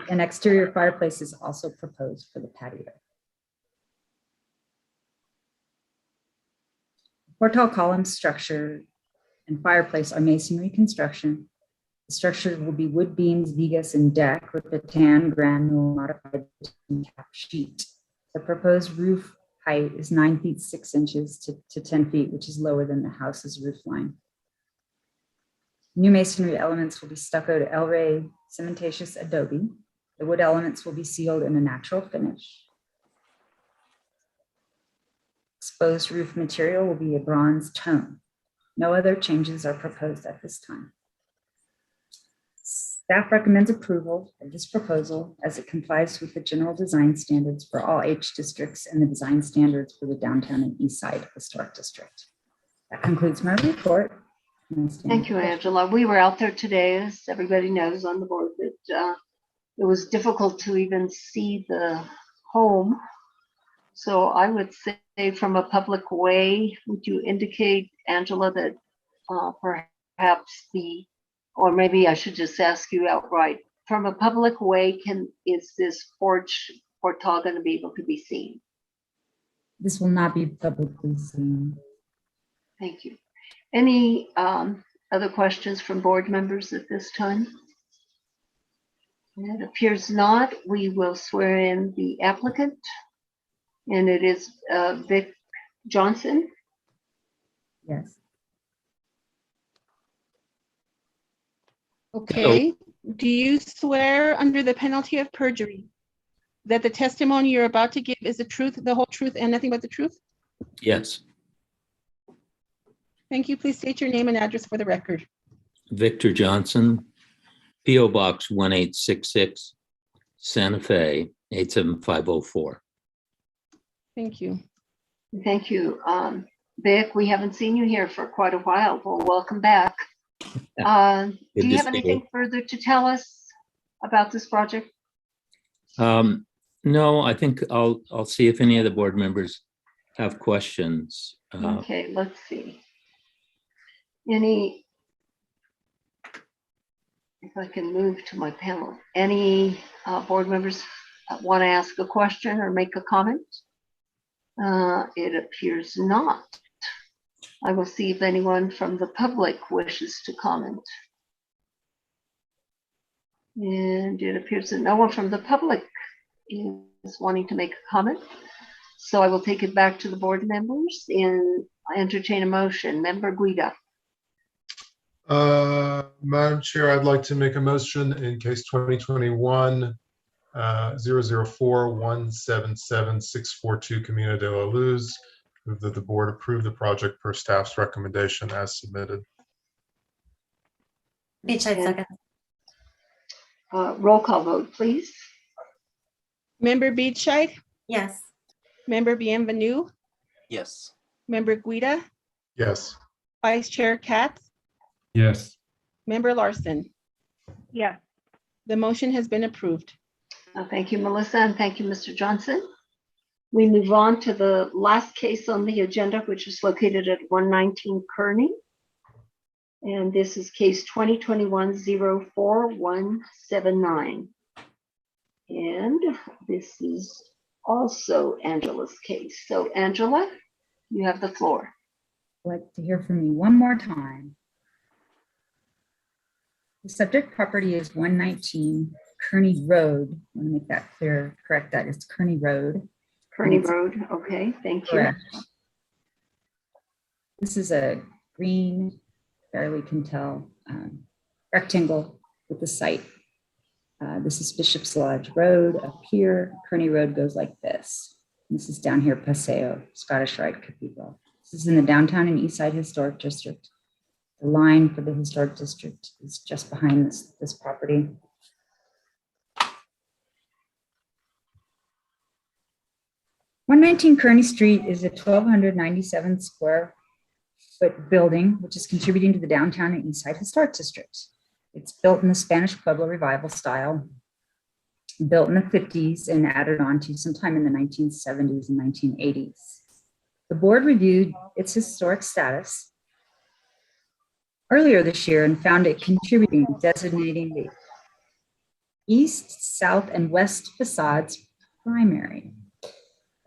An exterior fireplace is also proposed for the patio. Portal column structure and fireplace are masonry construction. The structure will be wood beams, vigas, and deck with a tan granule modified cap sheet. The proposed roof height is 9 feet 6 inches to 10 feet, which is lower than the house's roof line. New masonry elements will be stuccoed El Rey cementatious adobe. The wood elements will be sealed in a natural finish. Exposed roof material will be a bronze tone. No other changes are proposed at this time. Staff recommends approval of this proposal as it complies with the general design standards for all H districts and the design standards for the downtown and East Side Historic District. That concludes my report. Thank you, Angela. We were out there today, as everybody knows on the board, that it was difficult to even see the home. So I would say from a public way, would you indicate, Angela, that perhaps or maybe I should just ask you outright, from a public way, is this portal going to be able to be seen? This will not be publicly seen. Thank you. Any other questions from board members at this time? It appears not. We will swear in the applicant, and it is Vic Johnson. Yes. Okay. Do you swear under the penalty of perjury that the testimony you're about to give is the truth, the whole truth, and nothing but the truth? Yes. Thank you. Please state your name and address for the record. Victor Johnson, P.O. Box 1866, Santa Fe, 87504. Thank you. Thank you. Vic, we haven't seen you here for quite a while. Well, welcome back. Do you have anything further to tell us about this project? No, I think I'll see if any of the board members have questions. Okay, let's see. If I can move to my panel, any board members want to ask a question or make a comment? It appears not. I will see if anyone from the public wishes to comment. And it appears that no one from the public is wanting to make a comment. So I will take it back to the board members and entertain a motion. Member Guida. Madam Chair, I'd like to make a motion in case 2021 004177642 Camino de la Luz, move that the board approve the project per staff's recommendation as submitted. Beachhead second. Roll call vote, please. Member Beachside? Yes. Member Bienvenue? Yes. Member Guida? Yes. Vice Chair Katz? Yes. Member Larson? Yes. The motion has been approved. Thank you, Melissa, and thank you, Mr. Johnson. We move on to the last case on the agenda, which is located at 119 Kearney. And this is case 2021-04179. And this is also Angela's case. So Angela, you have the floor. I'd like to hear from you one more time. The subject property is 119 Kearney Road. I want to make that clear, correct that, it's Kearney Road. Kearney Road, okay, thank you. Correct. This is a green, barely can tell, rectangle with the site. This is Bishop's Lodge Road up here. Kearney Road goes like this. This is down here, Paseo, Scottish Rite Cathedral. This This is in the downtown and Eastside Historic District. The line for the historic district is just behind this property. "119 Kearney Street is a 1,297 square foot building, which is contributing to the downtown and Eastside Historic District. It's built in the Spanish Pueblo Revival style, built in the 50s and added on to sometime in the 1970s and 1980s. The board reviewed its historic status earlier this year and found it contributing, designating the east, south, and west facades primary."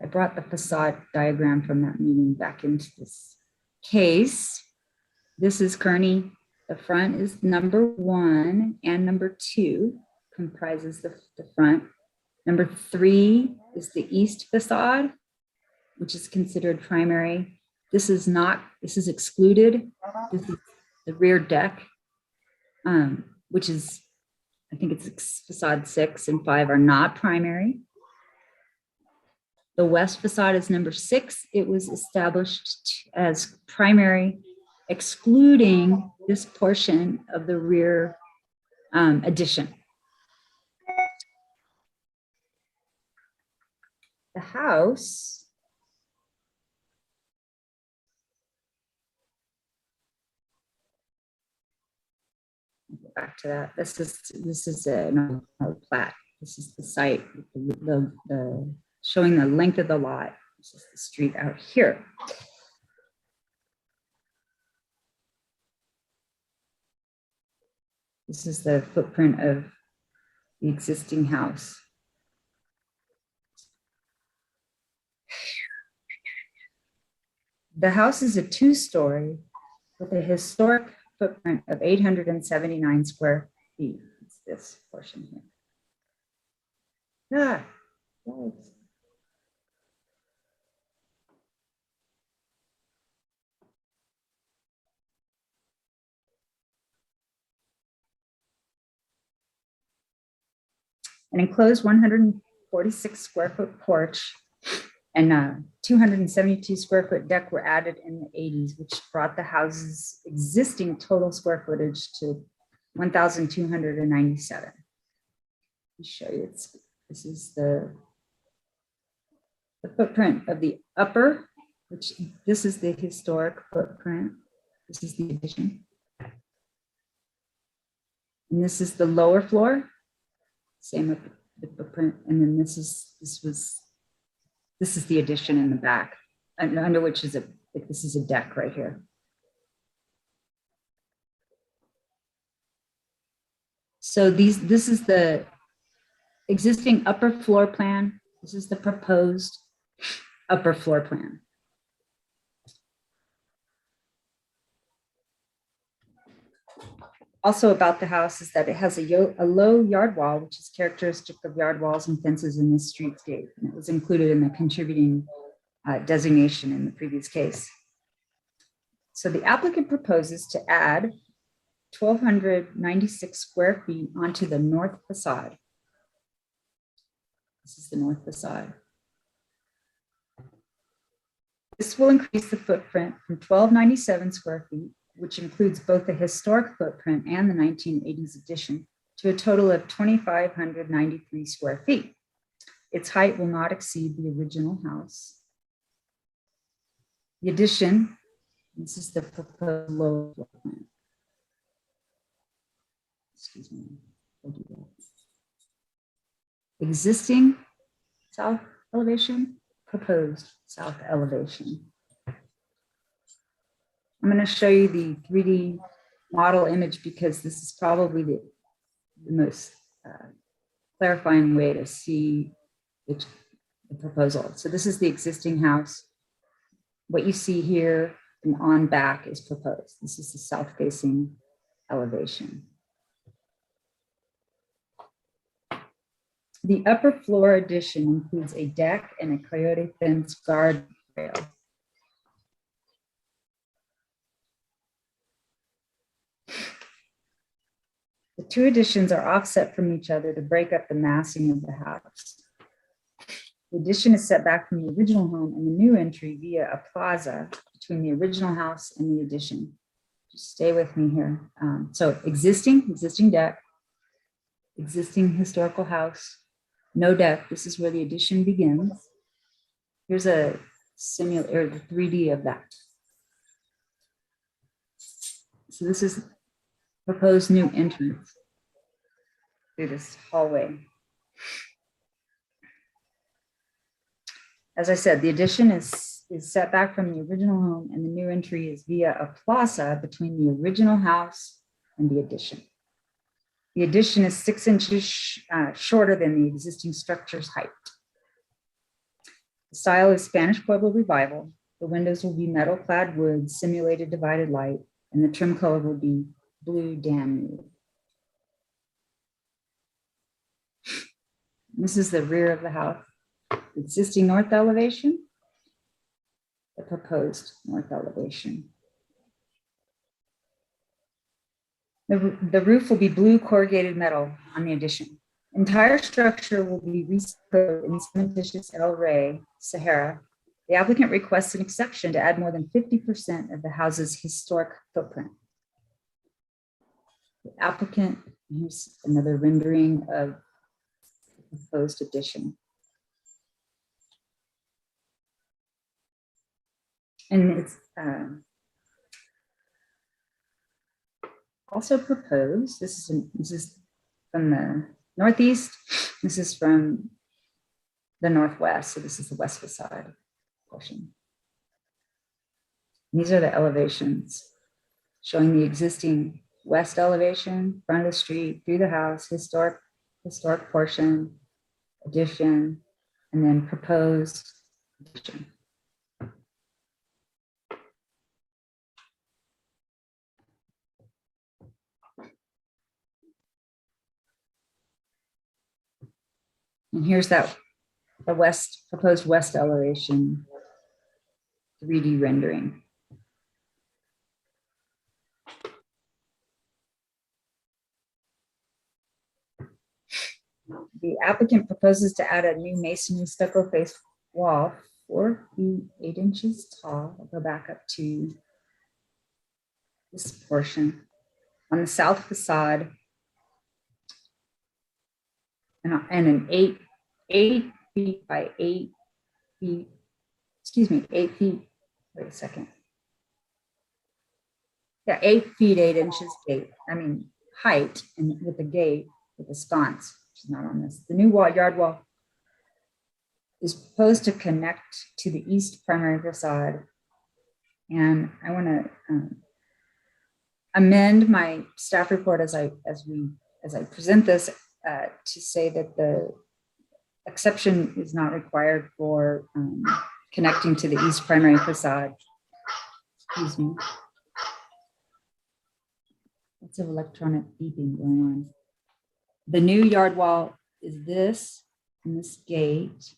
I brought the facade diagram from that meeting back into this case. This is Kearney. The front is number 1 and number 2 comprises the front. Number 3 is the east facade, which is considered primary. This is excluded. This is the rear deck, which is, I think it's facade 6 and 5 are not primary. The west facade is number 6. It was established as primary, excluding this portion of the rear addition. The house go back to that. This is another plat. This is the site, the showing the length of the lot. This is the street out here. This is the footprint of the existing house. The house is a 2-story with a historic footprint of 879 square feet. It's this portion here. Thanks. An enclosed 146 square foot porch and a 272 square foot deck were added in the 80s, which brought the house's existing total square footage to 1,297. Let me show you. This is the footprint of the upper, which this is the historic footprint. This is the addition. And this is the lower floor. Same with the footprint, and then this is the addition in the back, under which is this is a deck right here. So this is the existing upper floor plan. This is the proposed upper floor plan. Also about the house is that it has a low yard wall, which is characteristic of yard walls and fences in this streetscape. And it was included in the contributing designation in the previous case. So the applicant proposes to add 1,296 square feet onto the north facade. This is the north facade. This will increase the footprint from 1,297 square feet, which includes both the historic footprint and the 1980s addition, to a total of 2,593 square feet. Its height will not exceed the original house. The addition, this is the proposed lower floor plan. Excuse me. Existing south elevation, proposed south elevation. I'm going to show you the 3D model image because this is probably the most clarifying way to see the proposal. So this is the existing house. What you see here and on back is proposed. This is the south-facing elevation. The upper floor addition includes a deck and a coyote fence guard rail. The two additions are offset from each other to break up the massing of the house. The addition is set back from the original home and the new entry via a plaza between the original house and the addition. Just stay with me here. So existing deck, existing historical house, no deck. This is where the addition begins. Here's a simulator, the 3D of that. So this is proposed new entrance through this hallway. As I said, the addition is set back from the original home, and the new entry is via a plaza between the original house and the addition. The addition is 6 inches shorter than the existing structure's height. The style is Spanish Pueblo Revival. The windows will be metal clad wood, simulated divided light, and the trim color will be blue Danube. This is the rear of the house. Existing north elevation, the proposed north elevation. The roof will be blue corrugated metal on the addition. Entire structure will be recoated in cementitious El Rey, Sahara. The applicant requests an exception to add more than 50% of the house's historic footprint. The applicant, here's another rendering of the proposed addition. And it's also proposed, this is from the northeast, this is from the northwest, so this is the west facade portion. And these are the elevations showing the existing west elevation, front of the street, through the house, historic portion, addition, and then proposed addition. And here's the proposed west elevation 3D rendering. The applicant proposes to add a new masonry stucco face wall, 4 feet 8 inches tall. I'll go back up to this portion on the south facade, and an 8 feet by 8 feet, 8 feet, wait a second. Yeah, 8 feet 8 inches gate, height, and with the gate, with the sconce, which is not on this. The new yard wall is proposed to connect to the east primary facade. And I want to amend my staff report as I present this to say that the exception is not required for connecting to the east primary facade. Excuse me. Lots of electronic beeping going on. The new yard wall is this and this gate,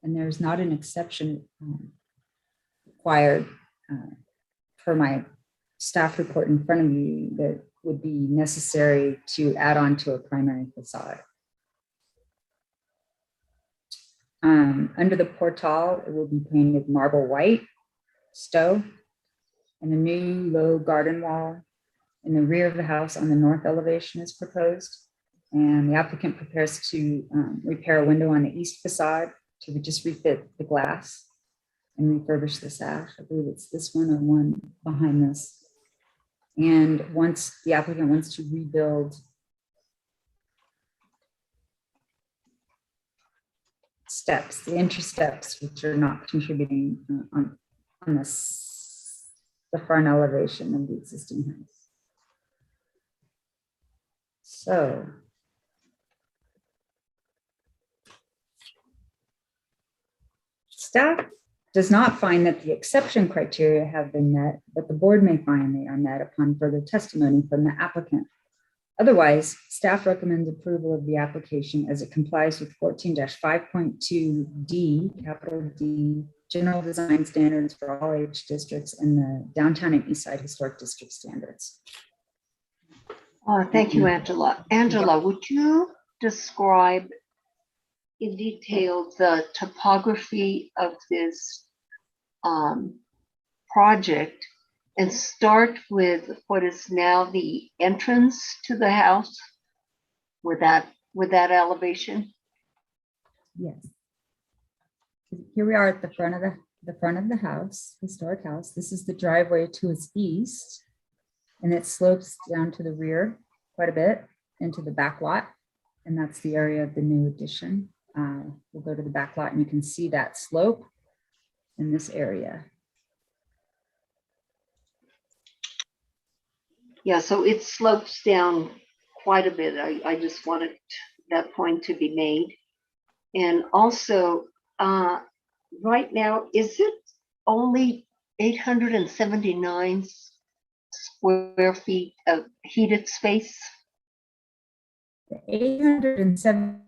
and there's not an exception required per my staff report in front of you that would be necessary to add on to a primary facade. Under the portal, it will be painted marble white, stove, and a new low garden wall in the rear of the house on the north elevation is proposed. And the applicant prepares to repair a window on the east facade to just refit the glass and refurbish the sash. I believe it's this one or one behind this. And once the applicant wants to rebuild steps, the entry steps, which are not contributing on this, the front elevation of the existing house. So staff does not find that the exception criteria have been met, but the board may find they are met upon further testimony from the applicant. Otherwise, staff recommends approval of the application as it complies with 14-5.2D, capital D, general design standards for all age districts and the downtown and Eastside historic district standards. Thank you, Angela. Angela, would you describe in detail the topography of this project and start with what is now the entrance to the house with that elevation? Yes. Here we are at the front of the house, historic house. This is the driveway to its east, and it slopes down to the rear quite a bit into the back lot, and that's the area of the new addition. We'll go to the back lot, and you can see that slope in this area. Yeah, so it slopes down quite a bit. I just wanted that point to be made. And also, right now, is it only 879 square feet of heated space? The 807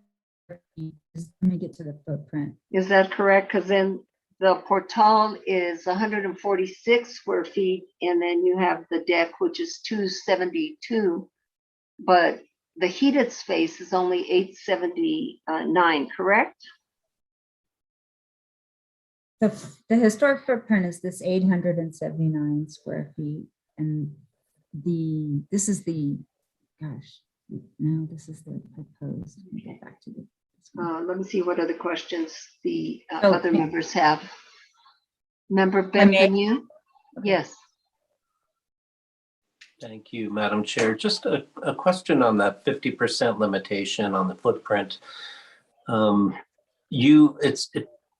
feet, let me get to the footprint. Is that correct? Because then the portal is 146 square feet, and then you have the deck, which is 272, but the heated space is only 879, correct? The historic footprint is this 879 square feet, and this is the proposed. Let me go back to the. Let me see what other questions the Oh, other okay. members have. Member Benvenue? Yes. Thank you, Madam Chair. Just a question on that 50% limitation on the footprint.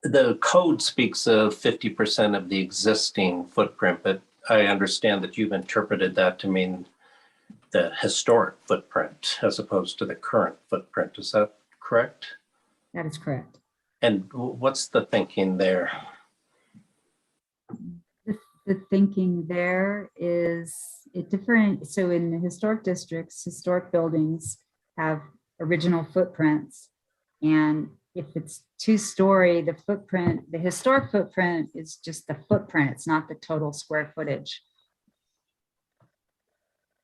The code speaks of 50% of the existing footprint, but I understand that you've interpreted that to mean the historic footprint as opposed to the current footprint. Is that correct? That is correct. And what's the thinking there? The thinking there is it different. So in the historic districts, historic buildings have original footprints. And if it's two-story, the historic footprint is just the footprint. It's not the total square footage.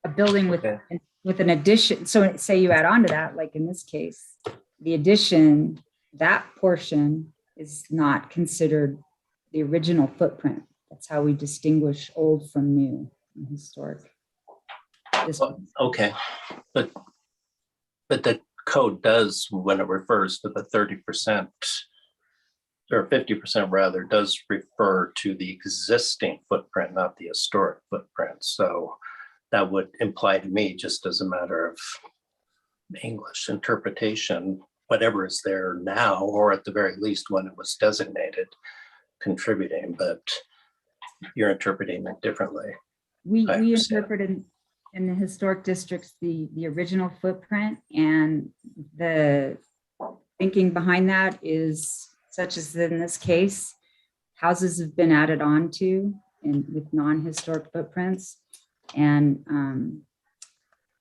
A building with an addition. So say you add on to that, like in this case, the addition, that portion is not considered the original footprint. That's how we distinguish old from new in historic. Okay, but the code does, when it refers to the 30% or 50% rather, does refer to the existing footprint, not the historic footprint. So that would imply to me, just as a matter of English interpretation, whatever is there now, or at the very least when it was designated, contributing, but you're interpreting it differently. We interpreted in the historic districts the original footprint, and the thinking behind that is, such as in this case, houses have been added on to with non-historic footprints, and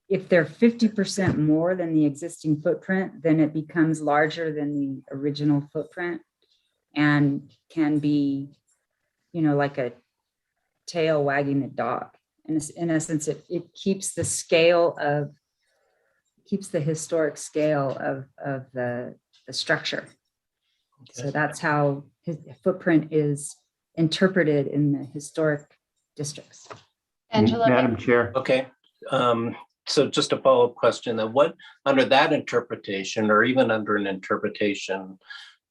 if they're 50% more than the existing footprint, then it becomes larger than the original footprint and can be, like a tail wagging the dog. In essence, it keeps the historic scale of the structure. Okay. So that's how his footprint is interpreted in the historic districts. Angela? Madam Chair. Okay. So just a follow-up question then, what under that interpretation, or even under an interpretation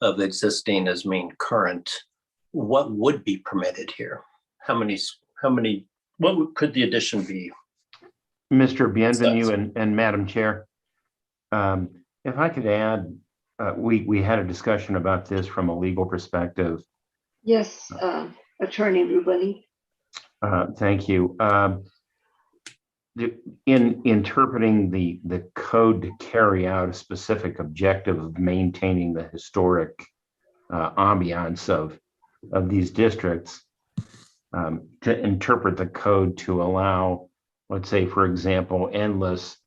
of existing as mean current, what would be permitted here? What could the addition be? Mr. Bienvenue and Madam Chair, if I could add, we had a discussion about this from a legal perspective. Yes, Attorney Rubini. Thank you. In interpreting the code to carry out a specific objective of maintaining the historic ambiance of these districts, to interpret the code to allow, let's say, for example, endless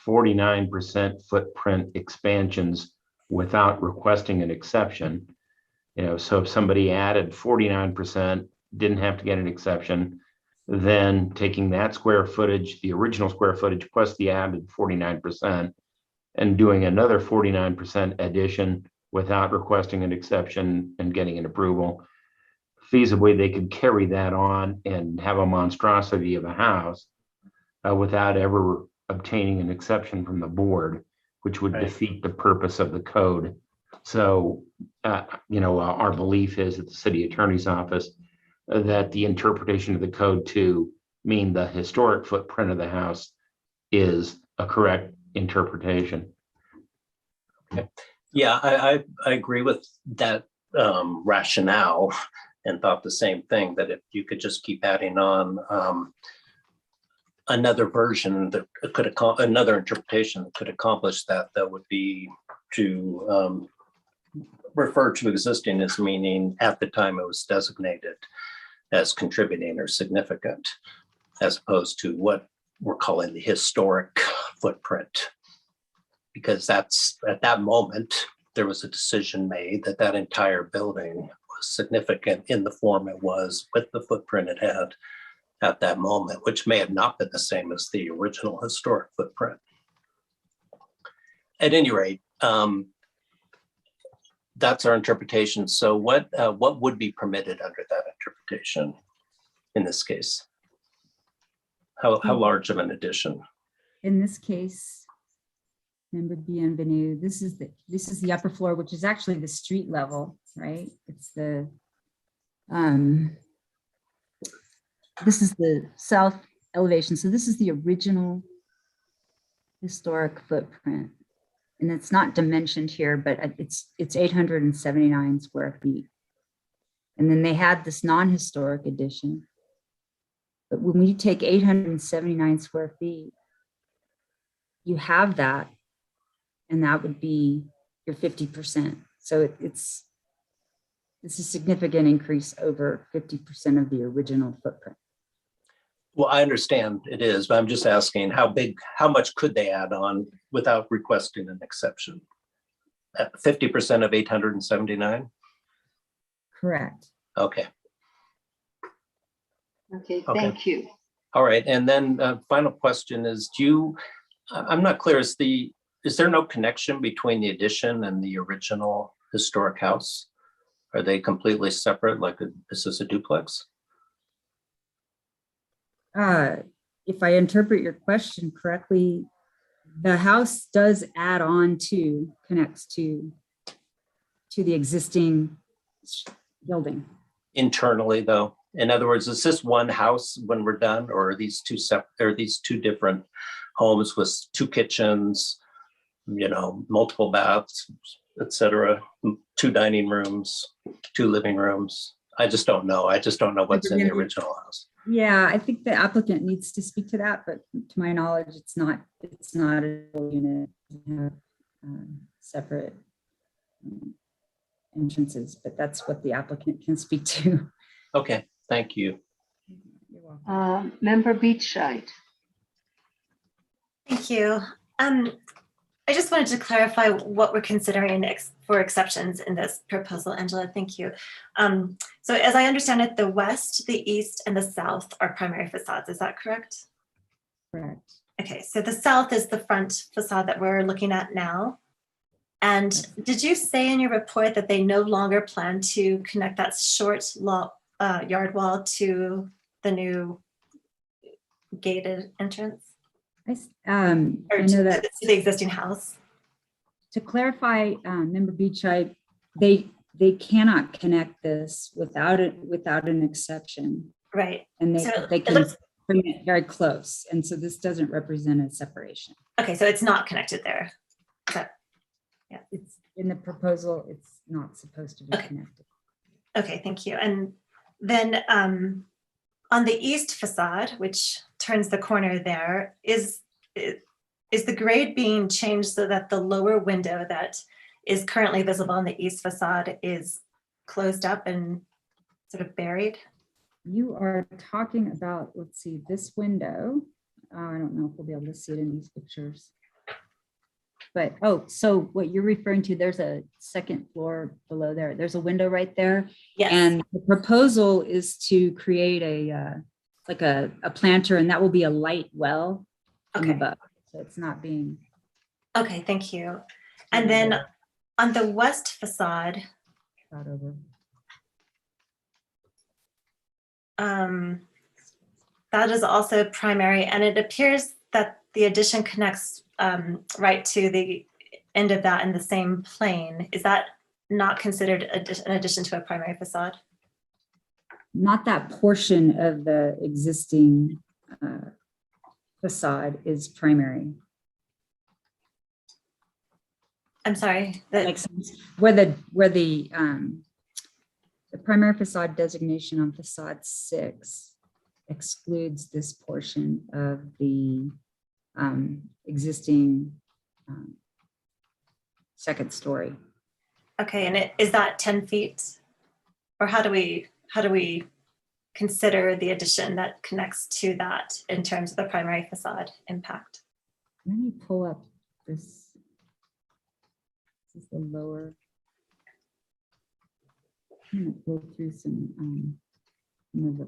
49% footprint expansions without requesting an exception. So if somebody added 49%, didn't have to get an exception, then taking that square footage, the original square footage plus the added 49%, and doing another 49% addition without requesting an exception and getting an approval, feasibly they could carry that on and have a monstrosity of a house without ever obtaining an exception from the board, which would defeat the purpose of the code. So, our belief is at the city attorney's office that the interpretation of the code to mean the historic footprint of the house is a correct interpretation. Okay. Yeah, I agree with that rationale, and thought the same thing, that if you could just keep adding on another version that could another interpretation that could accomplish that, that would be to refer to existing as meaning at the time it was designated as contributing or significant, as opposed to what we're calling the historic footprint. Because that's, at that moment, there was a decision made that that entire building was significant in the form it was with the footprint it had at that moment, which may have not been the same as the original historic footprint. At any rate, that's our interpretation. So what would be permitted under that interpretation in this case? How large of an addition? In this case, member bienvenue, this is the upper floor, which is actually the street level, right? It's the this is the south elevation. So this is the original historic footprint. And it's not dimensioned here, but it's 879 square feet. And then they had this non-historic addition. But when you take 879 square feet, you have that, and that would be your 50%. So it's a significant increase over 50% of the original footprint. Well, I understand it is, but I'm just asking how much could they add on without requesting an exception? 50% of 879? Correct. Okay. Okay, thank you. All right, and then final question is, I'm not clear, is there no connection between the addition and the original historic house? Are they completely separate, is this a duplex? If I interpret your question correctly, the house does add on to, connects to the existing building. Internally, though? In other words, is this one house when we're done, or are these two different homes with two kitchens, multiple baths, etc., 2 dining rooms, 2 living rooms? I just don't know. I just don't know what's in the original house. Yeah, I think the applicant needs to speak to that, but to my knowledge, it's not a unit. We have separate entrances, but that's what the applicant can speak to. Okay, thank you. You're welcome. Member Beachside. Thank you. I just wanted to clarify what we're considering for exceptions in this proposal, Angela. Thank you. So as I understand it, the west, the east, and the south are primary facades. Is that correct? Correct. Okay, so the south is the front facade that we're looking at now. And did you say in your report that they no longer plan to connect that short yard wall to the new gated entrance? I know that to the existing house. To clarify, member Beachside, they cannot connect this without an exception. Right. And So they can bring it very close. And so this doesn't represent a separation. Okay, so it's not connected there. Okay. Yeah. It's in the proposal, it's not supposed to be connected. Okay, thank you. And then on the east facade, which turns the corner there, is the grade being changed so that the lower window that is currently visible on the east facade is closed up and sort of buried? You are talking about, let's see, this window. I don't know if we'll be able to see it in these pictures. But, so what you're referring to, there's a second floor below there. There's a window right there. Yes. And the proposal is to create a planter, and that will be a light well from above. So it's not being. Okay, thank you. And then on the west facade, over. that is also primary, and it appears that the addition connects right to the end of that in the same plane. Is that not considered an addition to a primary facade? Not that portion of the existing facade is primary. I'm sorry. That makes sense. Where the primary facade designation on facade 6 excludes this portion of the existing second story. Okay, and is that 10 feet? Or how do we consider the addition that connects to that in terms of the primary facade impact? Let me pull up this. This is the lower. I'm going to go through some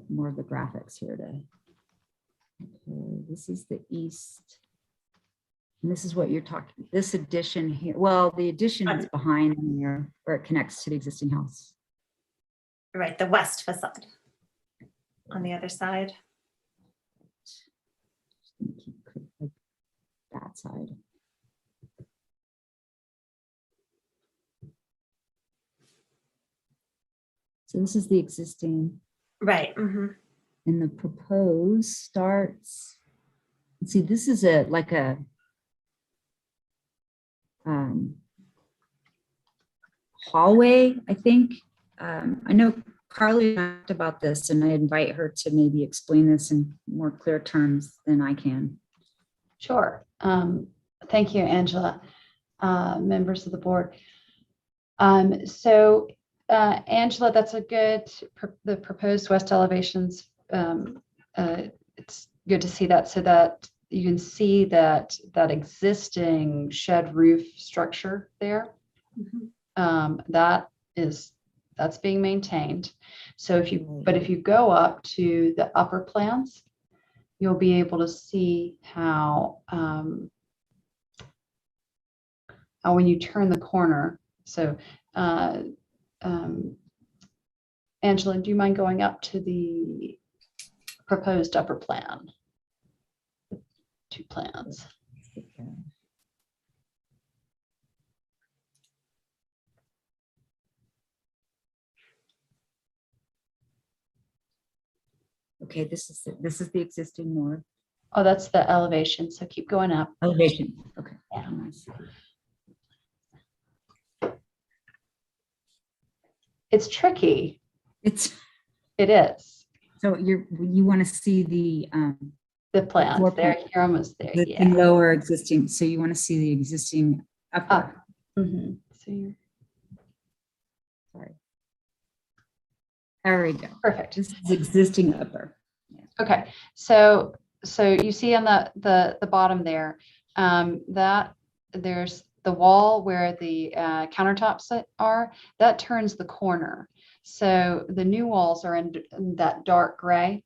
more of the graphics here to. Okay, this is the east. And this is what you're talking, this addition here. Well, the addition is behind here where it connects to the existing house. Right, the west facade on the other side. Keep like that side. So this is the existing. Right. Mm-hmm. And the proposed starts. See, this is like a hallway, I think. I know Carly talked about this, and I invite her to maybe explain this in more clear terms than I can. Sure. Thank you, Angela, members of the board. Angela, that's a good, the proposed west elevations. It's good to see that, so that you can see that existing shed roof structure there. Mm-hmm. That's being maintained. So if you go up to the upper plans, you'll be able to see how when you turn the corner. So Angela, do you mind going up to the proposed upper plan? 2 plans. Okay, this is the existing north. Oh, that's the elevation. So keep going up. Elevation. Okay. Yeah. It's tricky. It is. So you want to see the plans there. You're almost there. The lower existing. So you want to see the existing upper. Mm-hmm. So you're... Sorry. There we go. Perfect. This is existing upper. Yeah. Okay. So you see on the bottom there, that there's the wall where the countertops are, that turns the corner. So the new walls are in that dark gray.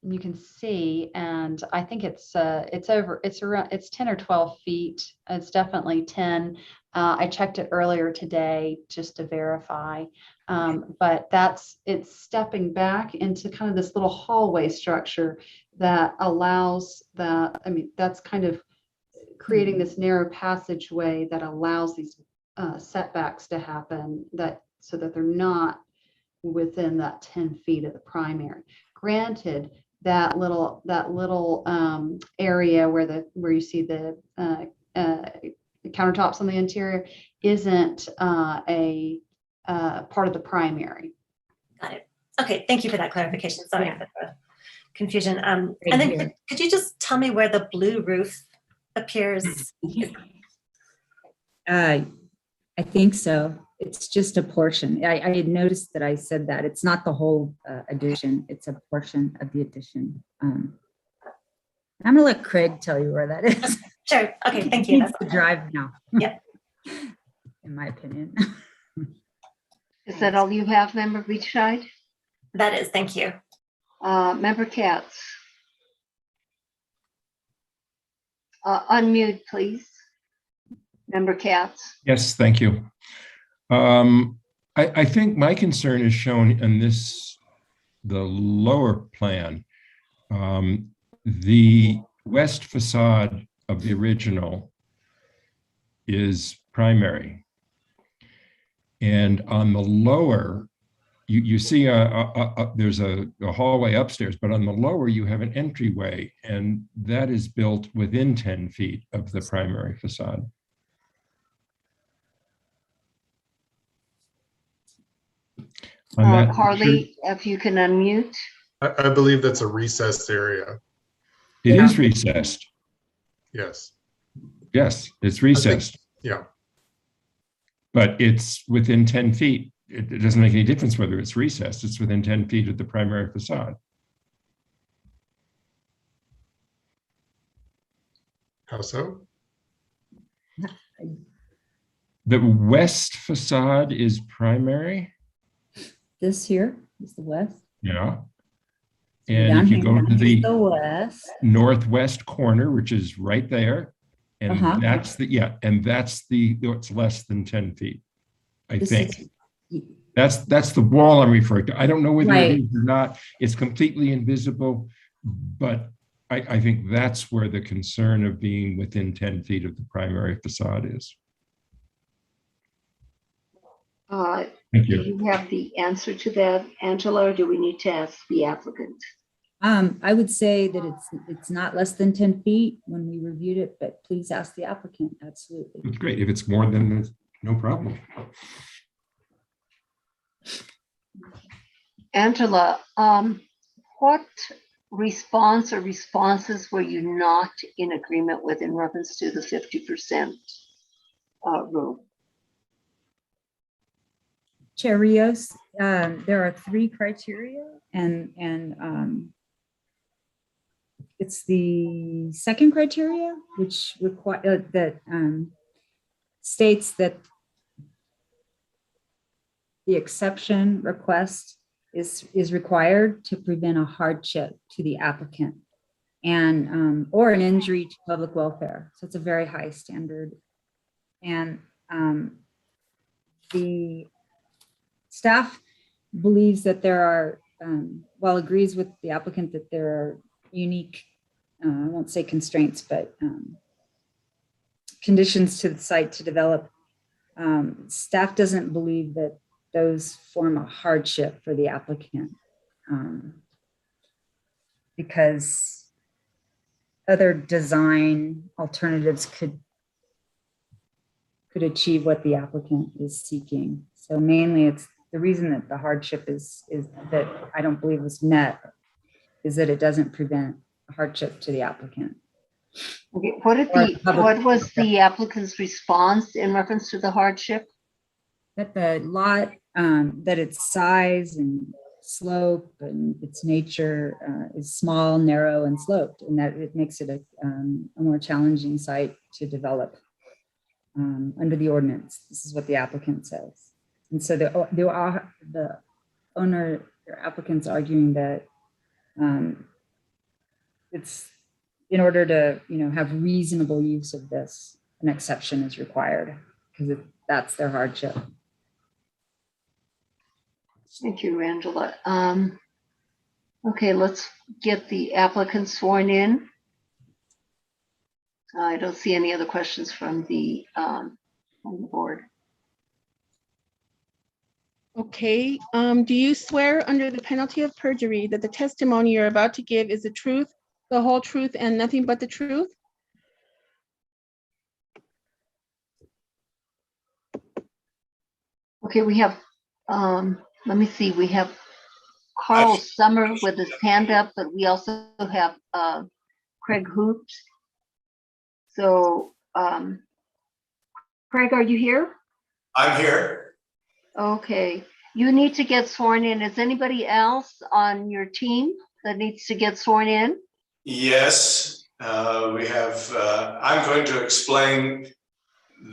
And you can see, and I think it's around 10 or 12 feet. It's definitely 10. I checked it earlier today just to verify. But it's stepping back into kind of this little hallway structure that allows that's kind of creating this narrow passageway that allows these setbacks to happen, so that they're not within that 10 feet of the primary. Granted, that little area where you see the countertops on the interior isn't a part of the primary. Got it. Okay, thank you for that clarification. Sorry for the confusion. And then could you just tell me where the blue roof appears? I think so. It's just a portion. I had noticed that I said that. It's not the whole addition. It's a portion of the addition. I'm going to let Craig tell you where that is. Sure. Okay, thank you. That's the drive now. Yep. In my opinion. Is that all you have, Member Beachside? That is, thank you. Member Katz. Unmute, please. Member Katz. Yes, thank you. I think my concern is shown in this the lower plan, the west facade of the original is primary. And on the lower, you see there's a hallway upstairs, but on the lower you have an entryway, and that is built within 10 feet of the primary facade. Harley, if you can unmute. I believe that's a recessed area. It is recessed. Yes. Yes, it's recessed. Yeah. But it's within 10 feet. It doesn't make any difference whether it's recessed. It's within 10 feet of the primary facade. How so? The west facade is primary. This here is the west. Yeah. So And down if you here go to is the the west. northwest corner, which is right there, and that's it's less than 10 feet, I think. That's the wall I'm referring to. I don't know whether it is or not. It's completely invisible, but I think that's where the concern of being within 10 feet of the primary facade is. Thank you. Do you have the answer to that, Angela, or do we need to ask the applicant? I would say that it's not less than 10 feet when we reviewed it, but please ask the applicant. Absolutely. It's great. If it's more than, no problem. Angela, what response or responses were you not in agreement with in reference to the 50% rule? Chair Rios, there are 3 criteria, and it's the second criteria, which states that the exception request is required to prevent a hardship to the applicant and or an injury to public welfare. So it's a very high standard, and the staff believes that there are, while agrees with the applicant that there are unique, I won't say constraints, but conditions to the site to develop. Staff doesn't believe that those form a hardship for the applicant because other design alternatives could achieve what the applicant is seeking. So mainly it's the reason that the hardship is that I don't believe was met is that it doesn't prevent a hardship to the applicant. Okay, what was the applicant's response in reference to the hardship? That the lot, that its size and slope and its nature is small, narrow, and sloped, and that it makes it a more challenging site to develop under the ordinance. This is what the applicant says. And so the owner or applicant's arguing that it's in order to have reasonable use of this, an exception is required because that's their hardship. Thank you, Angela. Okay, let's get the applicant sworn in. I don't see any other questions from the board. Okay, do you swear under the penalty of perjury that the testimony you're about to give is the truth, the whole truth, and nothing but the truth? Okay, we have, let me see, we have Carl Summer with his hand up, but we also have Craig Hoops. So, Craig, are you here? I'm here. Okay, you need to get sworn in. Is anybody else on your team that needs to get sworn in? Yes, we have, I'm going to explain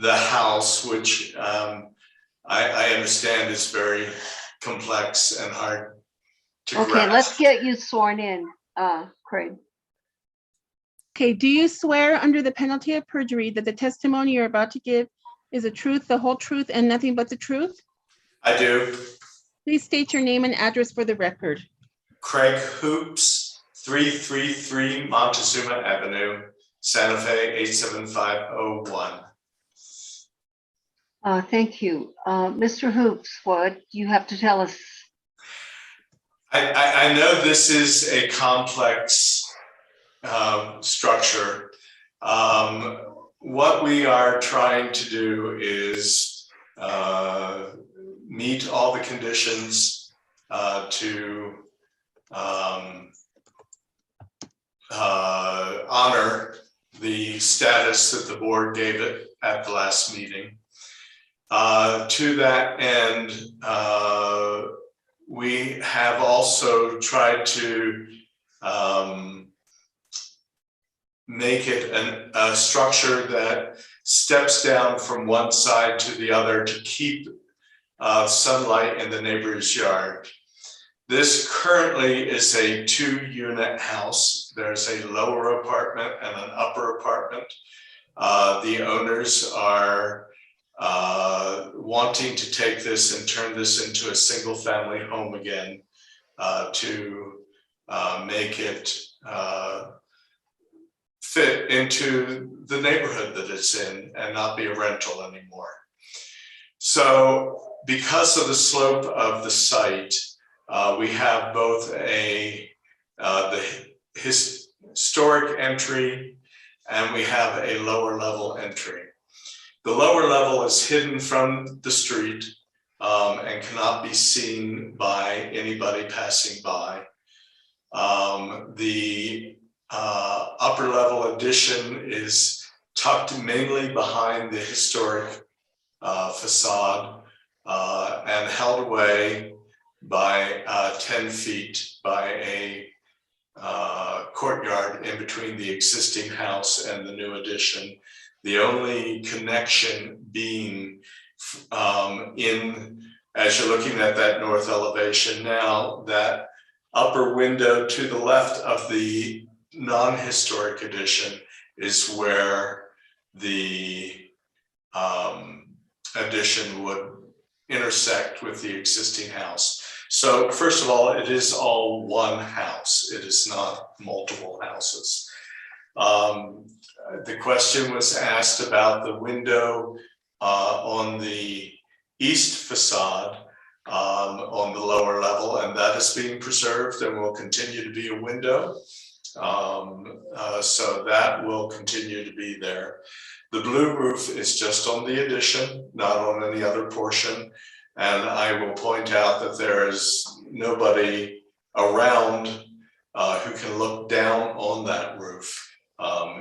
the house, which I understand is very complex and hard to grasp. Okay, let's get you sworn in, Craig. Okay, do you swear under the penalty of perjury that the testimony you're about to give is the truth, the whole truth, and nothing but the truth? I do. Please state your name and address for the record. Craig Hoops, 333 Montezuma Avenue, Santa Fe 87501. Thank you. Mr. Hoops, what do you have to tell us? I know this is a complex structure. What we are trying to do is meet all the conditions to honor the status that the board gave it at the last meeting. To that end, we have also tried to make it a structure that steps down from one side to the other to keep sunlight in the neighbor's yard. This currently is a 2-unit house. There's a lower apartment and an upper apartment. The owners are wanting to take this and turn this into a single family home again to make it fit into the neighborhood that it's in and not be a rental anymore. So because of the slope of the site, we have both the historic entry and we have a lower level entry. The lower level is hidden from the street and cannot be seen by anybody passing by. The upper level addition is tucked mainly behind the historic facade and held away by 10 feet by a courtyard in between the existing house and the new addition. The only connection being as you're looking at that north elevation now, that upper window to the left of the non-historic addition is where the addition would intersect with the existing house. So first of all, it is all one house. It is not multiple houses. The question was asked about the window on the east facade on the lower level, and that is being preserved and will continue to be a window. So that will continue to be there. The blue roof is just on the addition, not on any other portion. And I will point out that there is nobody around who can look down on that roof.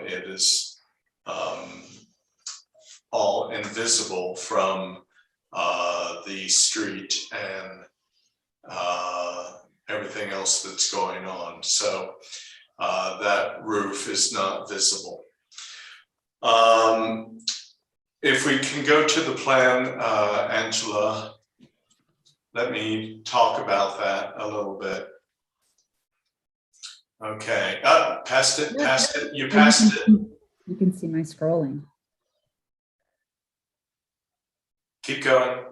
It is all invisible from the street and everything else that's going on. So that roof is not visible. If we can go to the plan, Angela, let me talk about that a little bit. Okay, passed it, you passed it. You can see my scrolling. Keep going.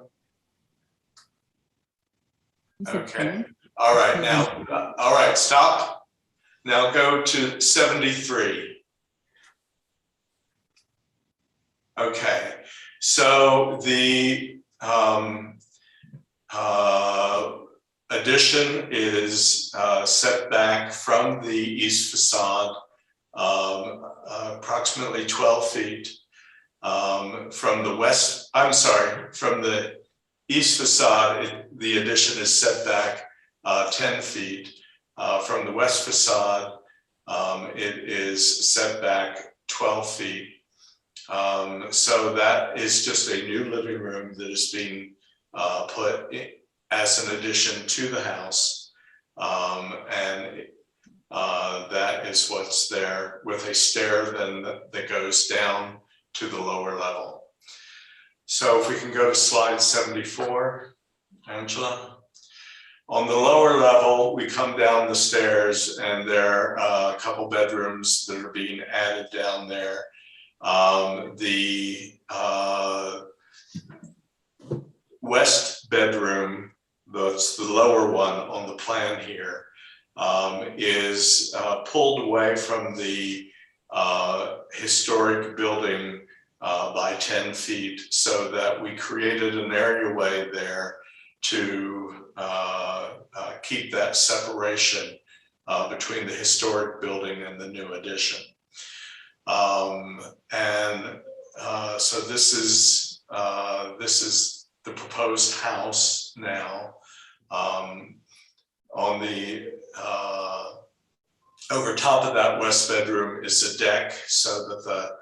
Okay, all right, now, all right, stop. Now go to 73. Okay, so the addition is set back from the east facade approximately 12 feet. From the west, I'm sorry, from the east facade, the addition is set back 10 feet. From the west facade, it is set back 12 feet. So that is just a new living room that is being put in as an addition to the house. And that is what's there, with a stair then that goes down to the lower level. So if we can go to slide 74, Angela. On the lower level, we come down the stairs and there are a couple bedrooms that are being added down there. The west bedroom, that's the lower one on the plan here, pulled away from the historic building by 10 feet, so that we created an areaway there to keep that separation between the historic building and the new addition. So this is the proposed house now. On the over top of that west bedroom is a deck, so that the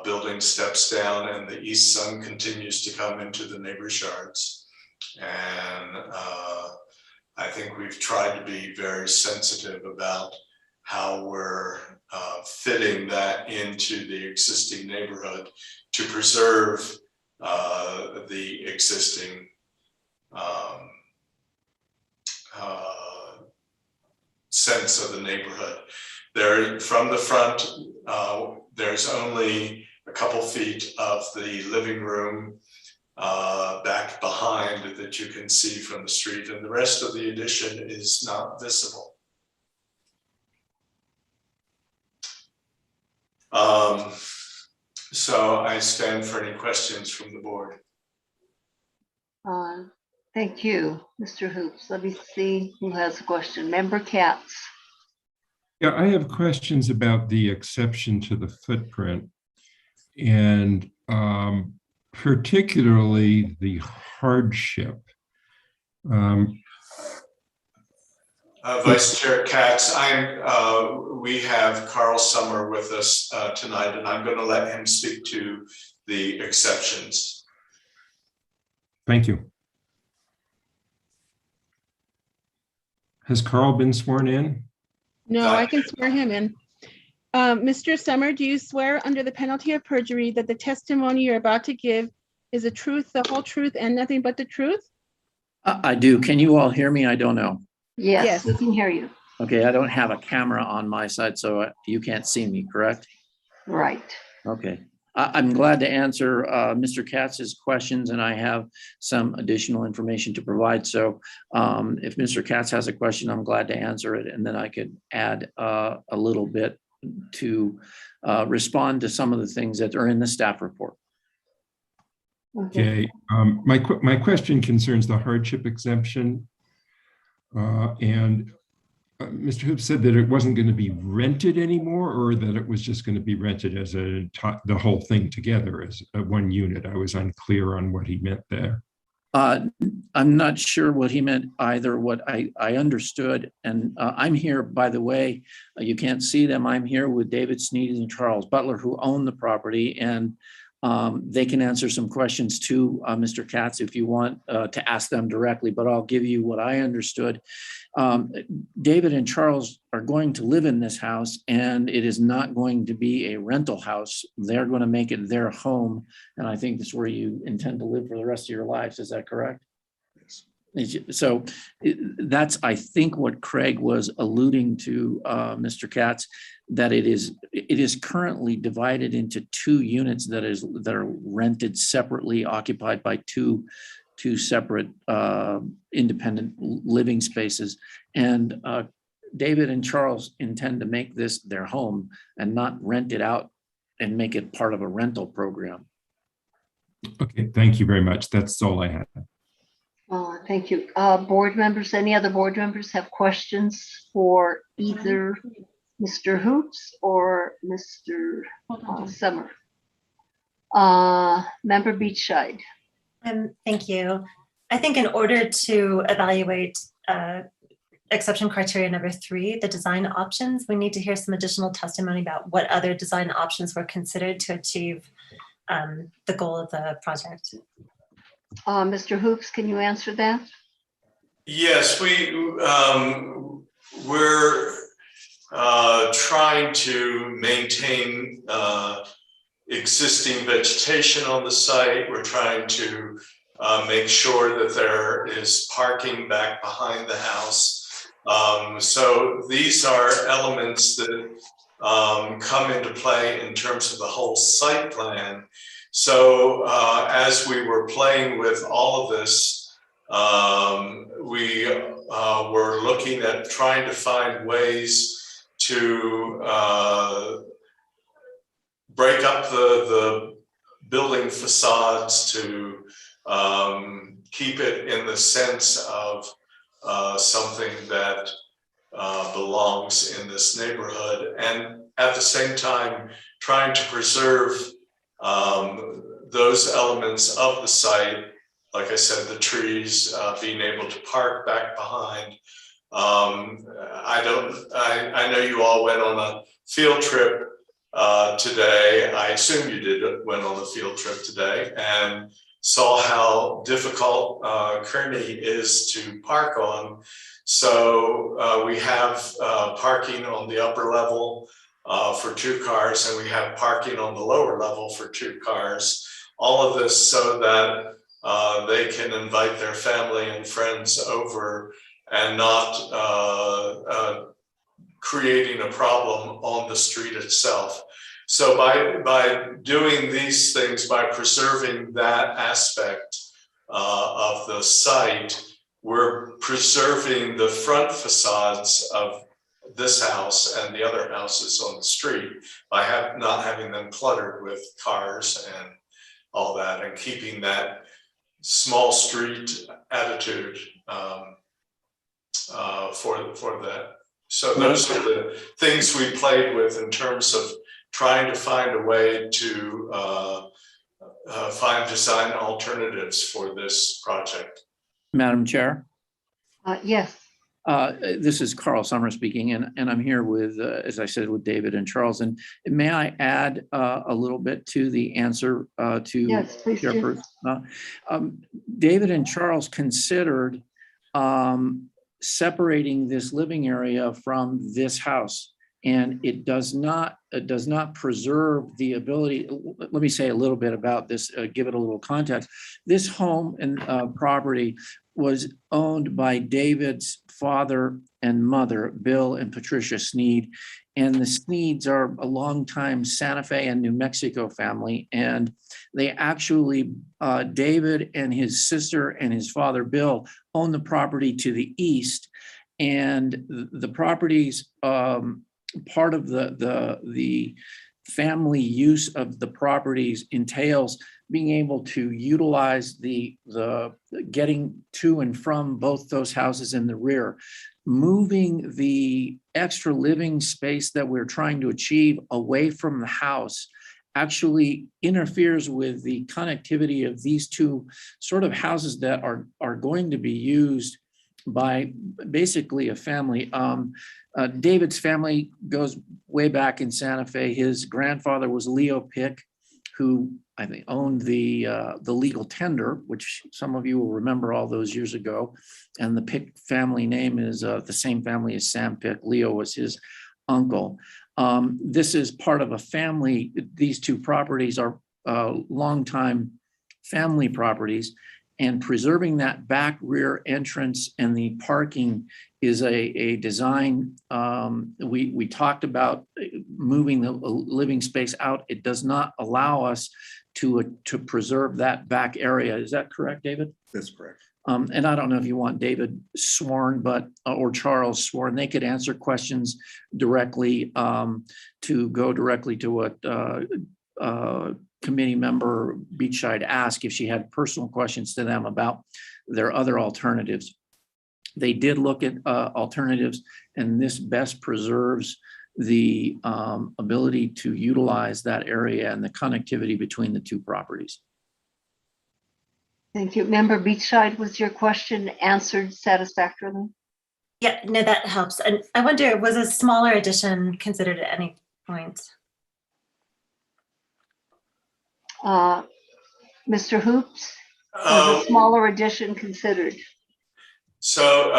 building steps down and the east sun continues to come into the neighbor's yards. And I think we've tried to be very sensitive about how we're fitting that into the existing neighborhood to preserve the existing sense of the neighborhood. There, from the front, there's only a couple feet of the living room back behind that you can see from the street, and the rest of the addition is not visible. So I stand for any questions from the board. Thank you, Mr. Hoops. Let me see who has a question. Member Katz. Yeah, I have questions about the exception to the footprint, and particularly the hardship. Vice Chair Katz, we have Carl Summer with us tonight, and I'm going to let him speak to the exceptions. Thank you. Has Carl been sworn in? No, I can swear him in. Mr. Summer, do you swear under the penalty of perjury that the testimony you're about to give is the truth, the whole truth, and nothing but the truth? I do. Can you all hear me? I don't know. Yes, we can hear you. Okay, I don't have a camera on my side, so you can't see me, correct? Right. Okay. I'm glad to answer Mr. Katz's questions, and I have some additional information to provide. So if Mr. Katz has a question, I'm glad to answer it, and then I could add a little bit to respond to some of the things that are in the staff report. Okay, my question concerns the hardship exemption. And Mr. Hoops said that it wasn't going to be rented anymore, or that it was just going to be rented as the whole thing together as one unit. I was unclear on what he meant there. I'm not sure what he meant either. What I understood, and I'm here, by the way, you can't see them. I'm here with David Sneed and Charles Butler, who own the property, and they can answer some questions too, Mr. Katz, if you want to ask them directly, but I'll give you what I understood. David and Charles are going to live in this house, and it is not going to be a rental house. They're going to make it their home, and I think that's where you intend to live for the rest of your lives. Is that correct? So that's, I think, what Craig was alluding to, Mr. Katz, that it is currently divided into two units that are rented separately, occupied by two separate independent living spaces. And David and Charles intend to make this their home and not rent it out and make it part of a rental program. Okay, thank you very much. That's all I had. Thank you. Board members, any other board members have questions for either Mr. Hoops or Mr. Summer? Member Beachside. Thank you. I think in order to evaluate exception criteria number 3, the design options, we need to hear some additional testimony about what other design options were considered to achieve the goal of the project. Mr. Hoops, can you answer that? Yes, we're trying to maintain existing vegetation on the site. We're trying to make sure that there is parking back behind the house. So these are elements that come into play in terms of the whole site plan. So as we were playing with all of this, we were looking at trying to find ways to break up the building facades, to keep it in the sense of something that belongs in this neighborhood, and at the same time trying to preserve those elements of the site, like I said, the trees, being able to park back behind. I know you all went on a field trip today. I assume you went on a field trip today and saw how difficult Kearney is to park on. So we have parking on the upper level for 2 cars, and we have parking on the lower level for 2 cars. All of this so that they can invite their family and friends over and not creating a problem on the street itself. So by doing these things, by preserving that aspect of the site, we're preserving the front facades of this house and the other houses on the street by not having them cluttered with cars and all that, and keeping that small street attitude for that. So those are the things we played with in terms of trying to find a way to find design alternatives for this project. Madam Chair. Yes. This is Carl Summer speaking, and I'm here with, as I said, with David and Charles. And may I add a little bit to the answer to yes, please do. David and Charles considered separating this living area from this house, and it does not preserve the ability. Let me say a little bit about this, give it a little context. This home and property was owned by David's father and mother, Bill and Patricia Sneed. And the Sneeds are a longtime Santa Fe and New Mexico family. And they actually, David and his sister and his father, Bill, own the property to the east. And the properties, part of the family use of the properties entails being able to utilize the getting to and from both those houses in the rear. Moving the extra living space that we're trying to achieve away from the house actually interferes with the connectivity of these 2 sort of houses that are going to be used by basically a family. David's family goes way back in Santa Fe. His grandfather was Leo Pick, who I think owned the legal tender, which some of you will remember all those years ago. And the Pick family name is the same family as Sam Pick. Leo was his uncle. This is part of a family. These 2 properties are longtime family properties, and preserving that back rear entrance and the parking is a design. We talked about moving the living space out. It does not allow us to preserve that back area. Is that correct, David? That's correct. And I don't know if you want David sworn, or Charles sworn. They could answer questions directly to go directly to what committee member Beachside asked if she had personal questions to them about their other alternatives. They did look at alternatives, and this best preserves the ability to utilize that area and the connectivity between the 2 properties. Thank you. Member Beachside, was your question answered satisfactorily? Yeah, no, that helps. And I wonder, was a smaller addition considered at any point? Mr. Hoops, was a smaller addition considered? So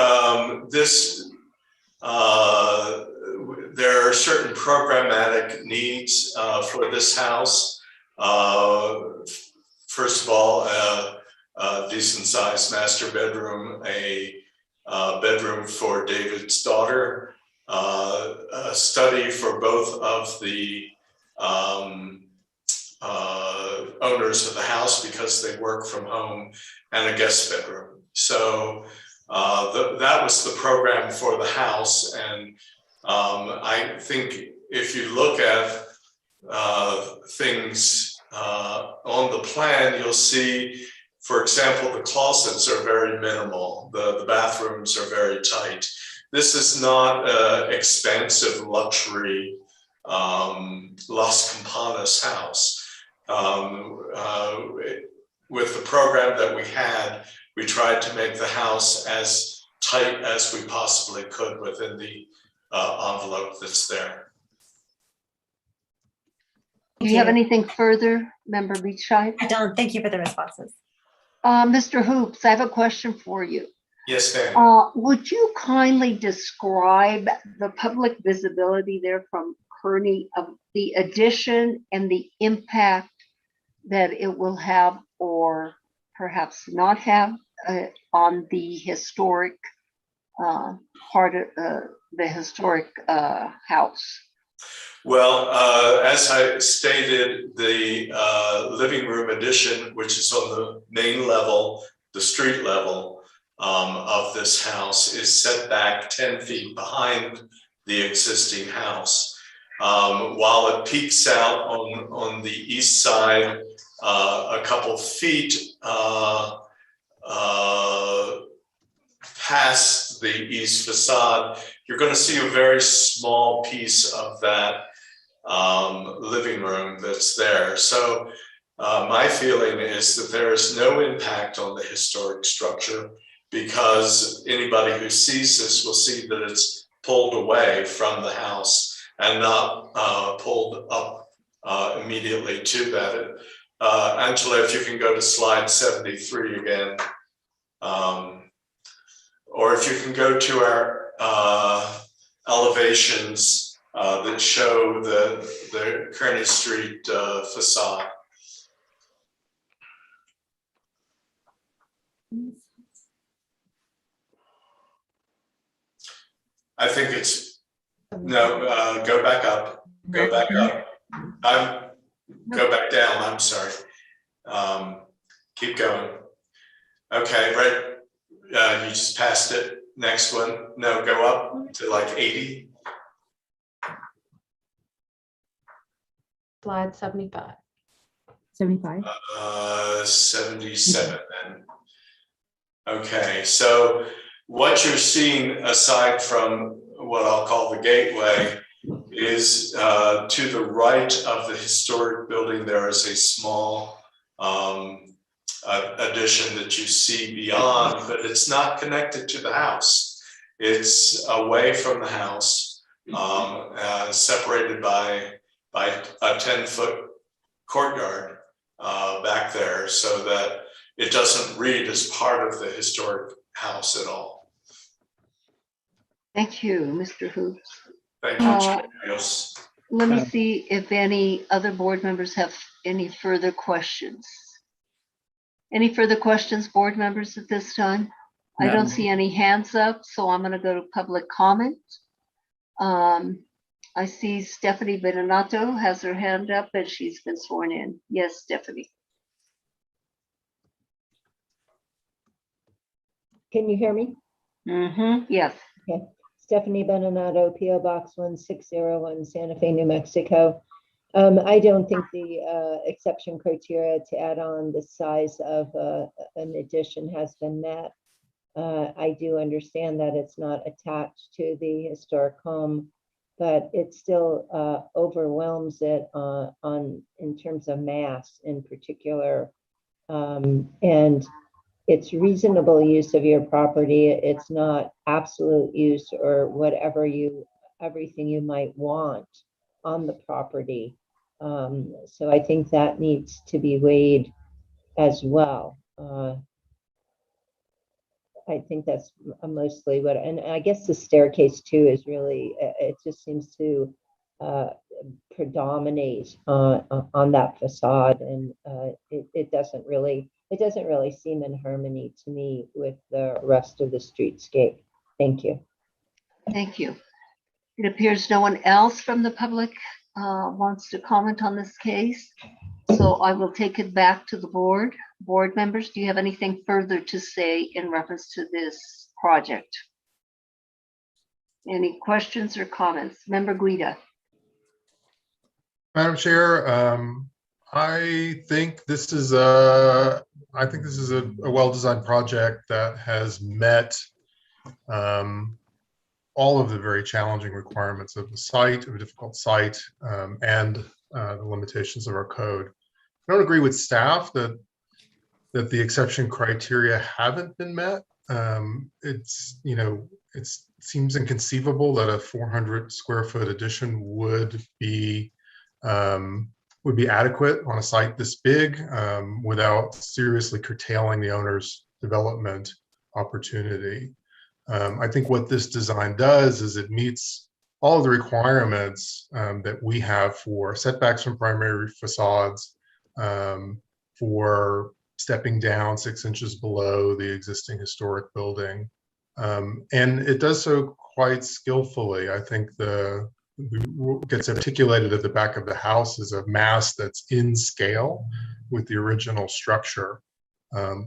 there are certain programmatic needs for this house. First of all, a decent sized master bedroom, a bedroom for David's daughter, a study for both of the owners of the house because they work from home, and a guest bedroom. So that was the program for the house, and I think if you look at things on the plan, you'll see, for example, the closets are very minimal. The bathrooms are very tight. This is not an expensive luxury Las Campanas house. With the program that we had, we tried to make the house as tight as we possibly could within the envelope that's there. Do you have anything further, Member Beachside? I don't. Thank you for the responses. Mr. Hoops, I have a question for you. Yes, ma'am. Would you kindly describe the public visibility there from Kearney of the addition and the impact that it will have or perhaps not have on the historic part of the historic house? Well, as I stated, the living room addition, which is on the main level, the street level of this house, is set back 10 feet behind the existing house. While it peaks out on the east side a couple feet past the east facade, you're going to see a very small piece of that living room that's there. So my feeling is that there is no impact on the historic structure, because anybody who sees this will see that it's pulled away from the house and not pulled up immediately to that. Angela, if you can go to slide 73 again. Or if you can go to our elevations that show the Kearney Street facade. I think it's, no, go back up, go back up. Go back down, I'm sorry. Keep going. Okay, right. You just passed it. Next one. No, go up to like 80. Slide 75. 75. 77 then. Okay, so what you're seeing, aside from what I'll call the gateway, is to the right of the historic building, there is a small addition that you see beyond, but it's not connected to the house. It's away from the house, separated by a 10-foot courtyard back there, so that it doesn't read as part of the historic house at all. Thank you, Mr. Hoops. Thank you, Yes. Let me see if any other board members have any further questions. Any further questions, board members, at this time? I don't see any hands up, so I'm going to go to public comment. I see Stephanie Bedonato has her hand up and she's been sworn in. Yes, Stephanie. Can you hear me? Yes. Okay. Stephanie Bedonato, PO Box 1601, Santa Fe, New Mexico. I don't think the exception criteria to add on the size of an addition has been met. I do understand that it's not attached to the historic home, but it still overwhelms it in terms of mass in particular. And it's reasonable use of your property. It's not absolute use or whatever everything you might want on the property. So I think that needs to be weighed as well. I think that's mostly what, and I guess the staircase too is really, it just seems to predominate on that facade, and it doesn't really seem in harmony to me with the rest of the streetscape. Thank you. Thank you. It appears no one else from the public wants to comment on this case. So I will take it back to the board. Board members, do you have anything further to say in reference to this project? Any questions or comments? Member Guida. Madam Chair, I think this is a well-designed project that has met all of the very challenging requirements of the site, of a difficult site, and the limitations of our code. I don't agree with staff that the exception criteria haven't been met. It seems inconceivable that a 400 square foot addition would be adequate on a site this big without seriously curtailing the owner's development opportunity. I think what this design does is it meets all of the requirements that we have for setbacks from primary facades, for stepping down 6 inches below the existing historic building. And it does so quite skillfully. I think what gets articulated at the back of the house is a mass that's in scale with the original structure,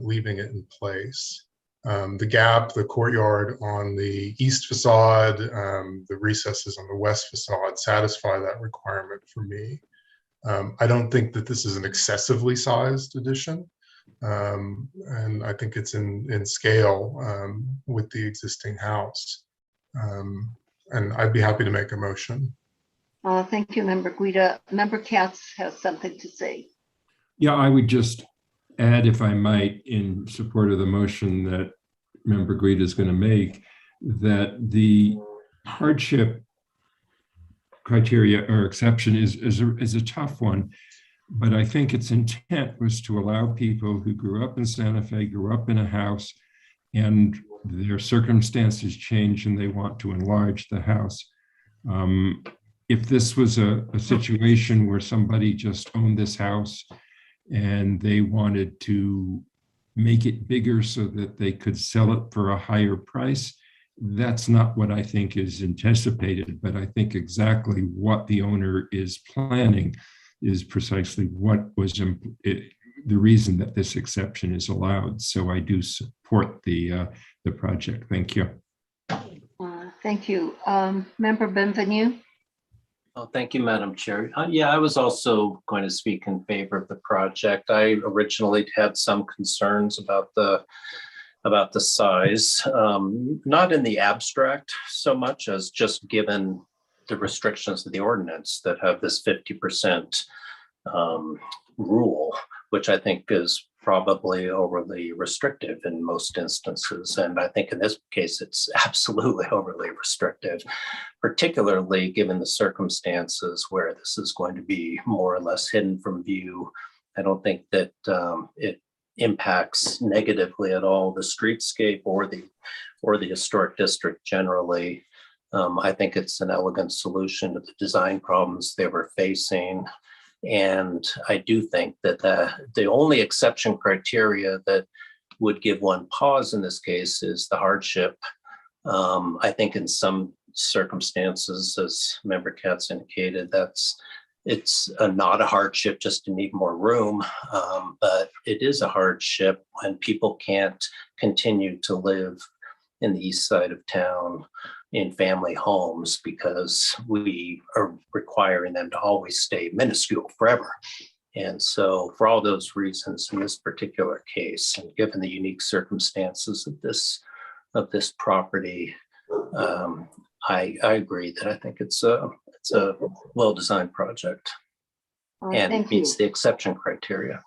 leaving it in place. The gap, the courtyard on the east facade, the recesses on the west facade satisfy that requirement for me. I don't think that this is an excessively sized addition. And I think it's in scale with the existing house. And I'd be happy to make a motion. Thank you, Member Guida. Member Katz has something to say. Yeah, I would just add, if I might, in support of the motion that Member Guida is going to make, that the hardship criteria or exception is a tough one. But I think its intent was to allow people who grew up in Santa Fe, grew up in a house, and their circumstances change and they want to enlarge the house. If this was a situation where somebody just owned this house and they wanted to make it bigger so that they could sell it for a higher price, that's not what I think is anticipated. But I think exactly what the owner is planning is precisely what was the reason that this exception is allowed. So I do support the project. Thank you. Thank you. Member Benvenue. Oh, thank you, Madam Chair. Yeah, I was also going to speak in favor of the project. I originally had some concerns about the size, not in the abstract so much as just given the restrictions of the ordinance that have this 50% rule, which I think is probably overly restrictive in most instances. And I think in this case, it's absolutely overly restrictive, particularly given the circumstances where this is going to be more or less hidden from view. I don't think that it impacts negatively at all the streetscape or the historic district generally. I think it's an elegant solution to the design problems they were facing. And I do think that the only exception criteria that would give one pause in this case is the hardship. I think in some circumstances, as Member Katz indicated, it's not a hardship just to need more room, but it is a hardship when people can't continue to live in the east side of town in family homes because we are requiring them to always stay minuscule forever. And so for all those reasons in this particular case, and given the unique circumstances of this property, I agree that I think it's a well-designed project and it meets the exception criteria.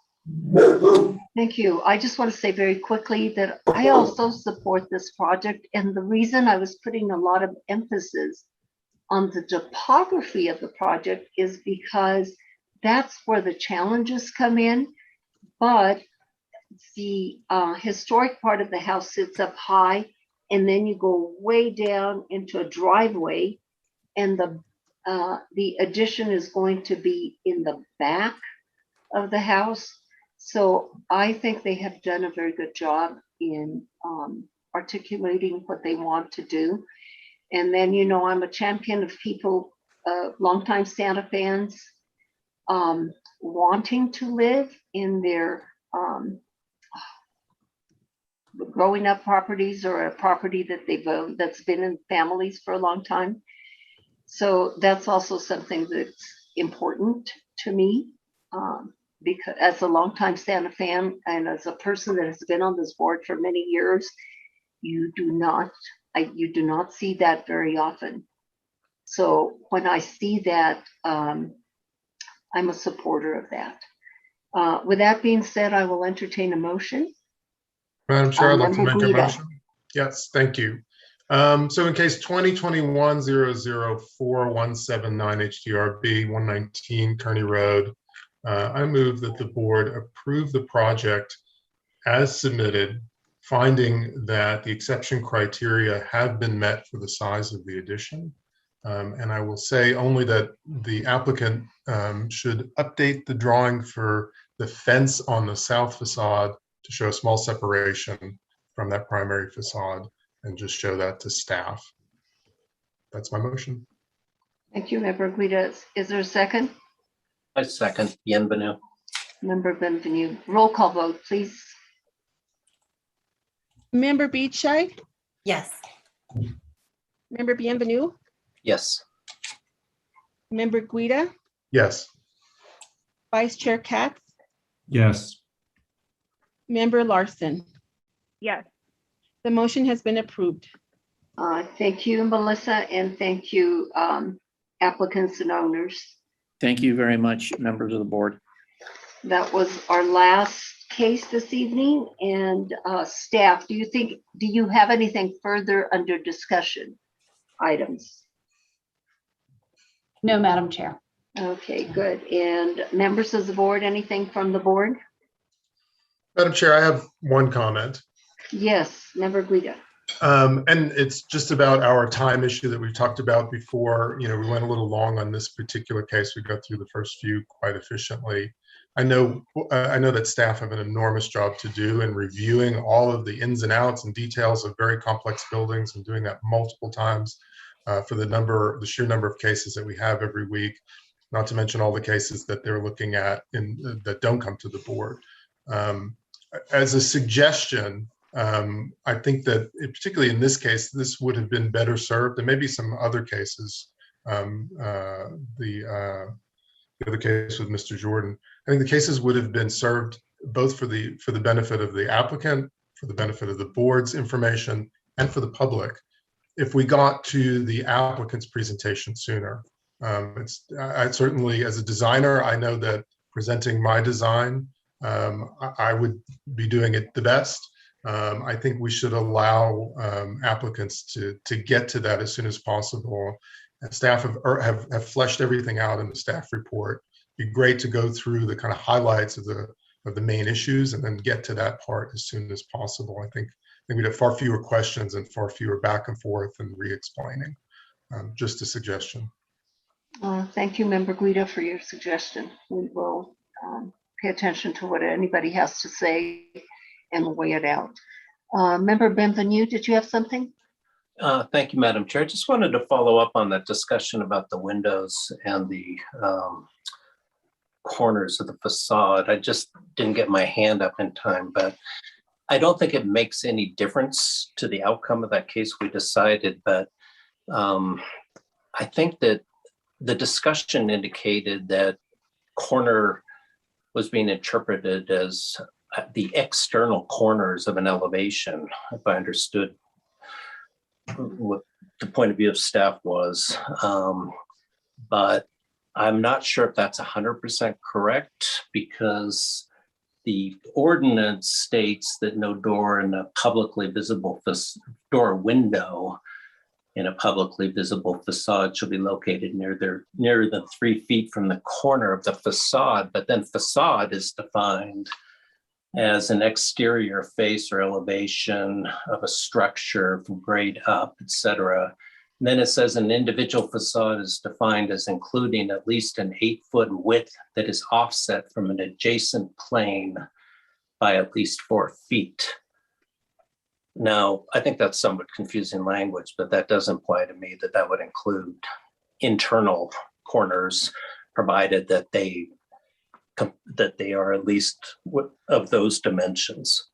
Thank you. I just want to say very quickly that I also support this project. And the reason I was putting a lot of emphasis on the topography of the project is because that's where the challenges come in. But the historic part of the house sits up high, and then you go way down into a driveway, and the addition is going to be in the back of the house. So I think they have done a very good job in articulating what they want to do. And then, you know, I'm a champion of people, longtime Santa fans, wanting to live in their growing up properties or a property that they've owned that's been in families for a long time. So that's also something that's important to me, because as a longtime Santa Fan and as a person that has been on this board for many years, you do not see that very often. So when I see that, I'm a supporter of that. With that being said, I will entertain a motion. Madam Chair, I'd like to Member make a Guida. motion. Yes, thank you. So in case 2021-004-179 HTRB 119 Kearney Road, I move that the board approve the project as submitted, finding that the exception criteria have been met for the size of the addition. And I will say only that the applicant should update the drawing for the fence on the south facade to show a small separation from that primary facade and just show that to staff. That's my motion. Thank you, Member Guida. Is there a second? I second. Bienvenue. Member Benvenue. Roll call vote, please. Member Beachside, Yes. Member Bienvenue, Yes. Member Guida, Yes. Vice Chair Katz, Yes. Member Larson. Yes. The motion has been approved. Thank you, Melissa, and thank you, applicants and owners. Thank you very much, members of the board. That was our last case this evening. And staff, do you have anything further under discussion items? No, Madam Chair. Okay, good. And members of the board, anything from the board? Madam Chair, I have one comment. Yes, Member Guida. And it's just about our time issue that we've talked about before. You know, we went a little long on this particular case. We got through the first few quite efficiently. I know that staff have an enormous job to do in reviewing all of the ins and outs and details of very complex buildings and doing that multiple times for the sheer number of cases that we have every week, not to mention all the cases that they're looking at that don't come to the board. As a suggestion, I think that particularly in this case, this would have been better served, and maybe some other cases, the other case with Mr. Jordan. I think the cases would have been served both for the benefit of the applicant, for the benefit of the board's information, and for the public if we got to the applicant's presentation sooner. I certainly, as a designer, I know that presenting my design, I would be doing it the best. I think we should allow applicants to get to that as soon as possible. And staff have fleshed everything out in the staff report. It'd be great to go through the kind of highlights of the main issues and then get to that part as soon as possible. I think we'd have far fewer questions and far fewer back and forth and re-explaining. Just a suggestion. Thank you, Member Guida, for your suggestion. We will pay attention to what anybody has to say and weigh it out. Member Benvenue, did you have something? Thank you, Madam Chair. I just wanted to follow up on that discussion about the windows and the corners of the facade. I just didn't get my hand up in time, but I don't think it makes any difference to the outcome of that case we decided, but I think that the discussion indicated that corner was being interpreted as the external corners of an elevation, if I understood what the point of view of staff was. But I'm not sure if that's 100% correct, because the ordinance states that no door in a publicly visible door window in a publicly visible facade shall be located nearer than 3 feet from the corner of the facade. But then facade is defined as an exterior face or elevation of a structure from grade up, etc. And then it says an individual facade is defined as including at least an 8-foot width that is offset from an adjacent plane by at least 4 feet. Now, I think that's somewhat confusing language, but that does imply to me that that would include internal corners, provided that they are at least of those dimensions.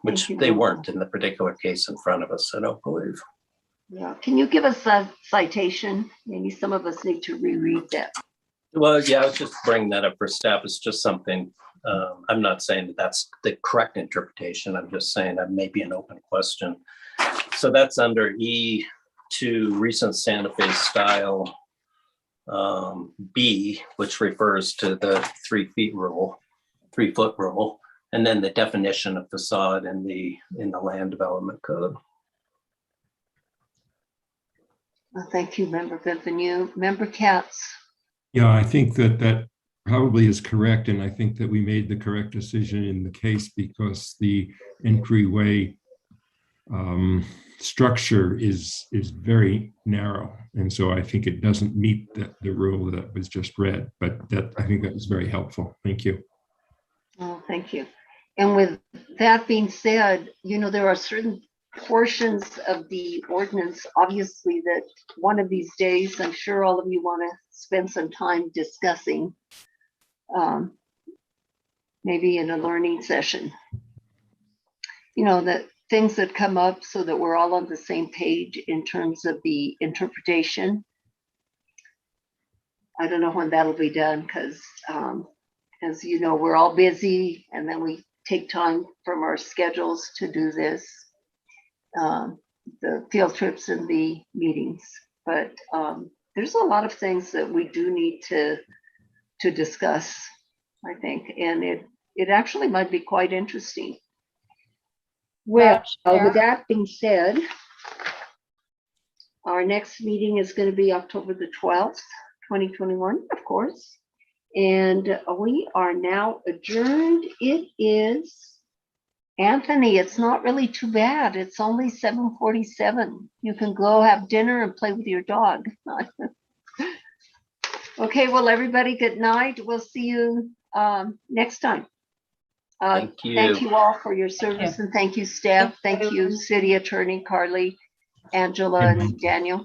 which you, they Bill. weren't in the particular case in front of us, I don't believe. Yeah, can you give us a citation? Maybe some of us need to reread that. Well, yeah, I was just bringing that up for staff. It's just something, I'm not saying that that's the correct interpretation. I'm just saying that may be an open question. So that's under E2, recent Santa Fe style B, which refers to the 3 foot rule, and then the definition of facade in the land development code. Well, thank you, Member Bienvenue. Member Katz. Yeah, I think that probably is correct. And I think that we made the correct decision in the case because the entryway structure is very narrow. And so I think it doesn't meet the rule that was just read, but I think that was very helpful. Thank you. Oh, thank you. And with that being said, you know, there are certain portions of the ordinance, obviously, that one of these days, I'm sure all of you want to spend some time discussing, maybe in a learning session. You know, that things that come up so that we're all on the same page in terms of the interpretation. I don't know when that'll be done because, as you know, we're all busy and then we take time from our schedules to do this, the field trips and the meetings. But there's a lot of things that we do need to discuss, I think, and it actually might be quite interesting. Well, with that being said, our next meeting is going to be October the 12th, 2021, of course. And we are now adjourned. It is, Anthony, it's not really too bad. It's only 7:47. You can go have dinner and play with your dog. Okay, well, everybody, good night. We'll see you next time. Thank you. Thank you all for your service, and thank you, staff. Thank you, City Attorney Carly, Angela, and Daniel.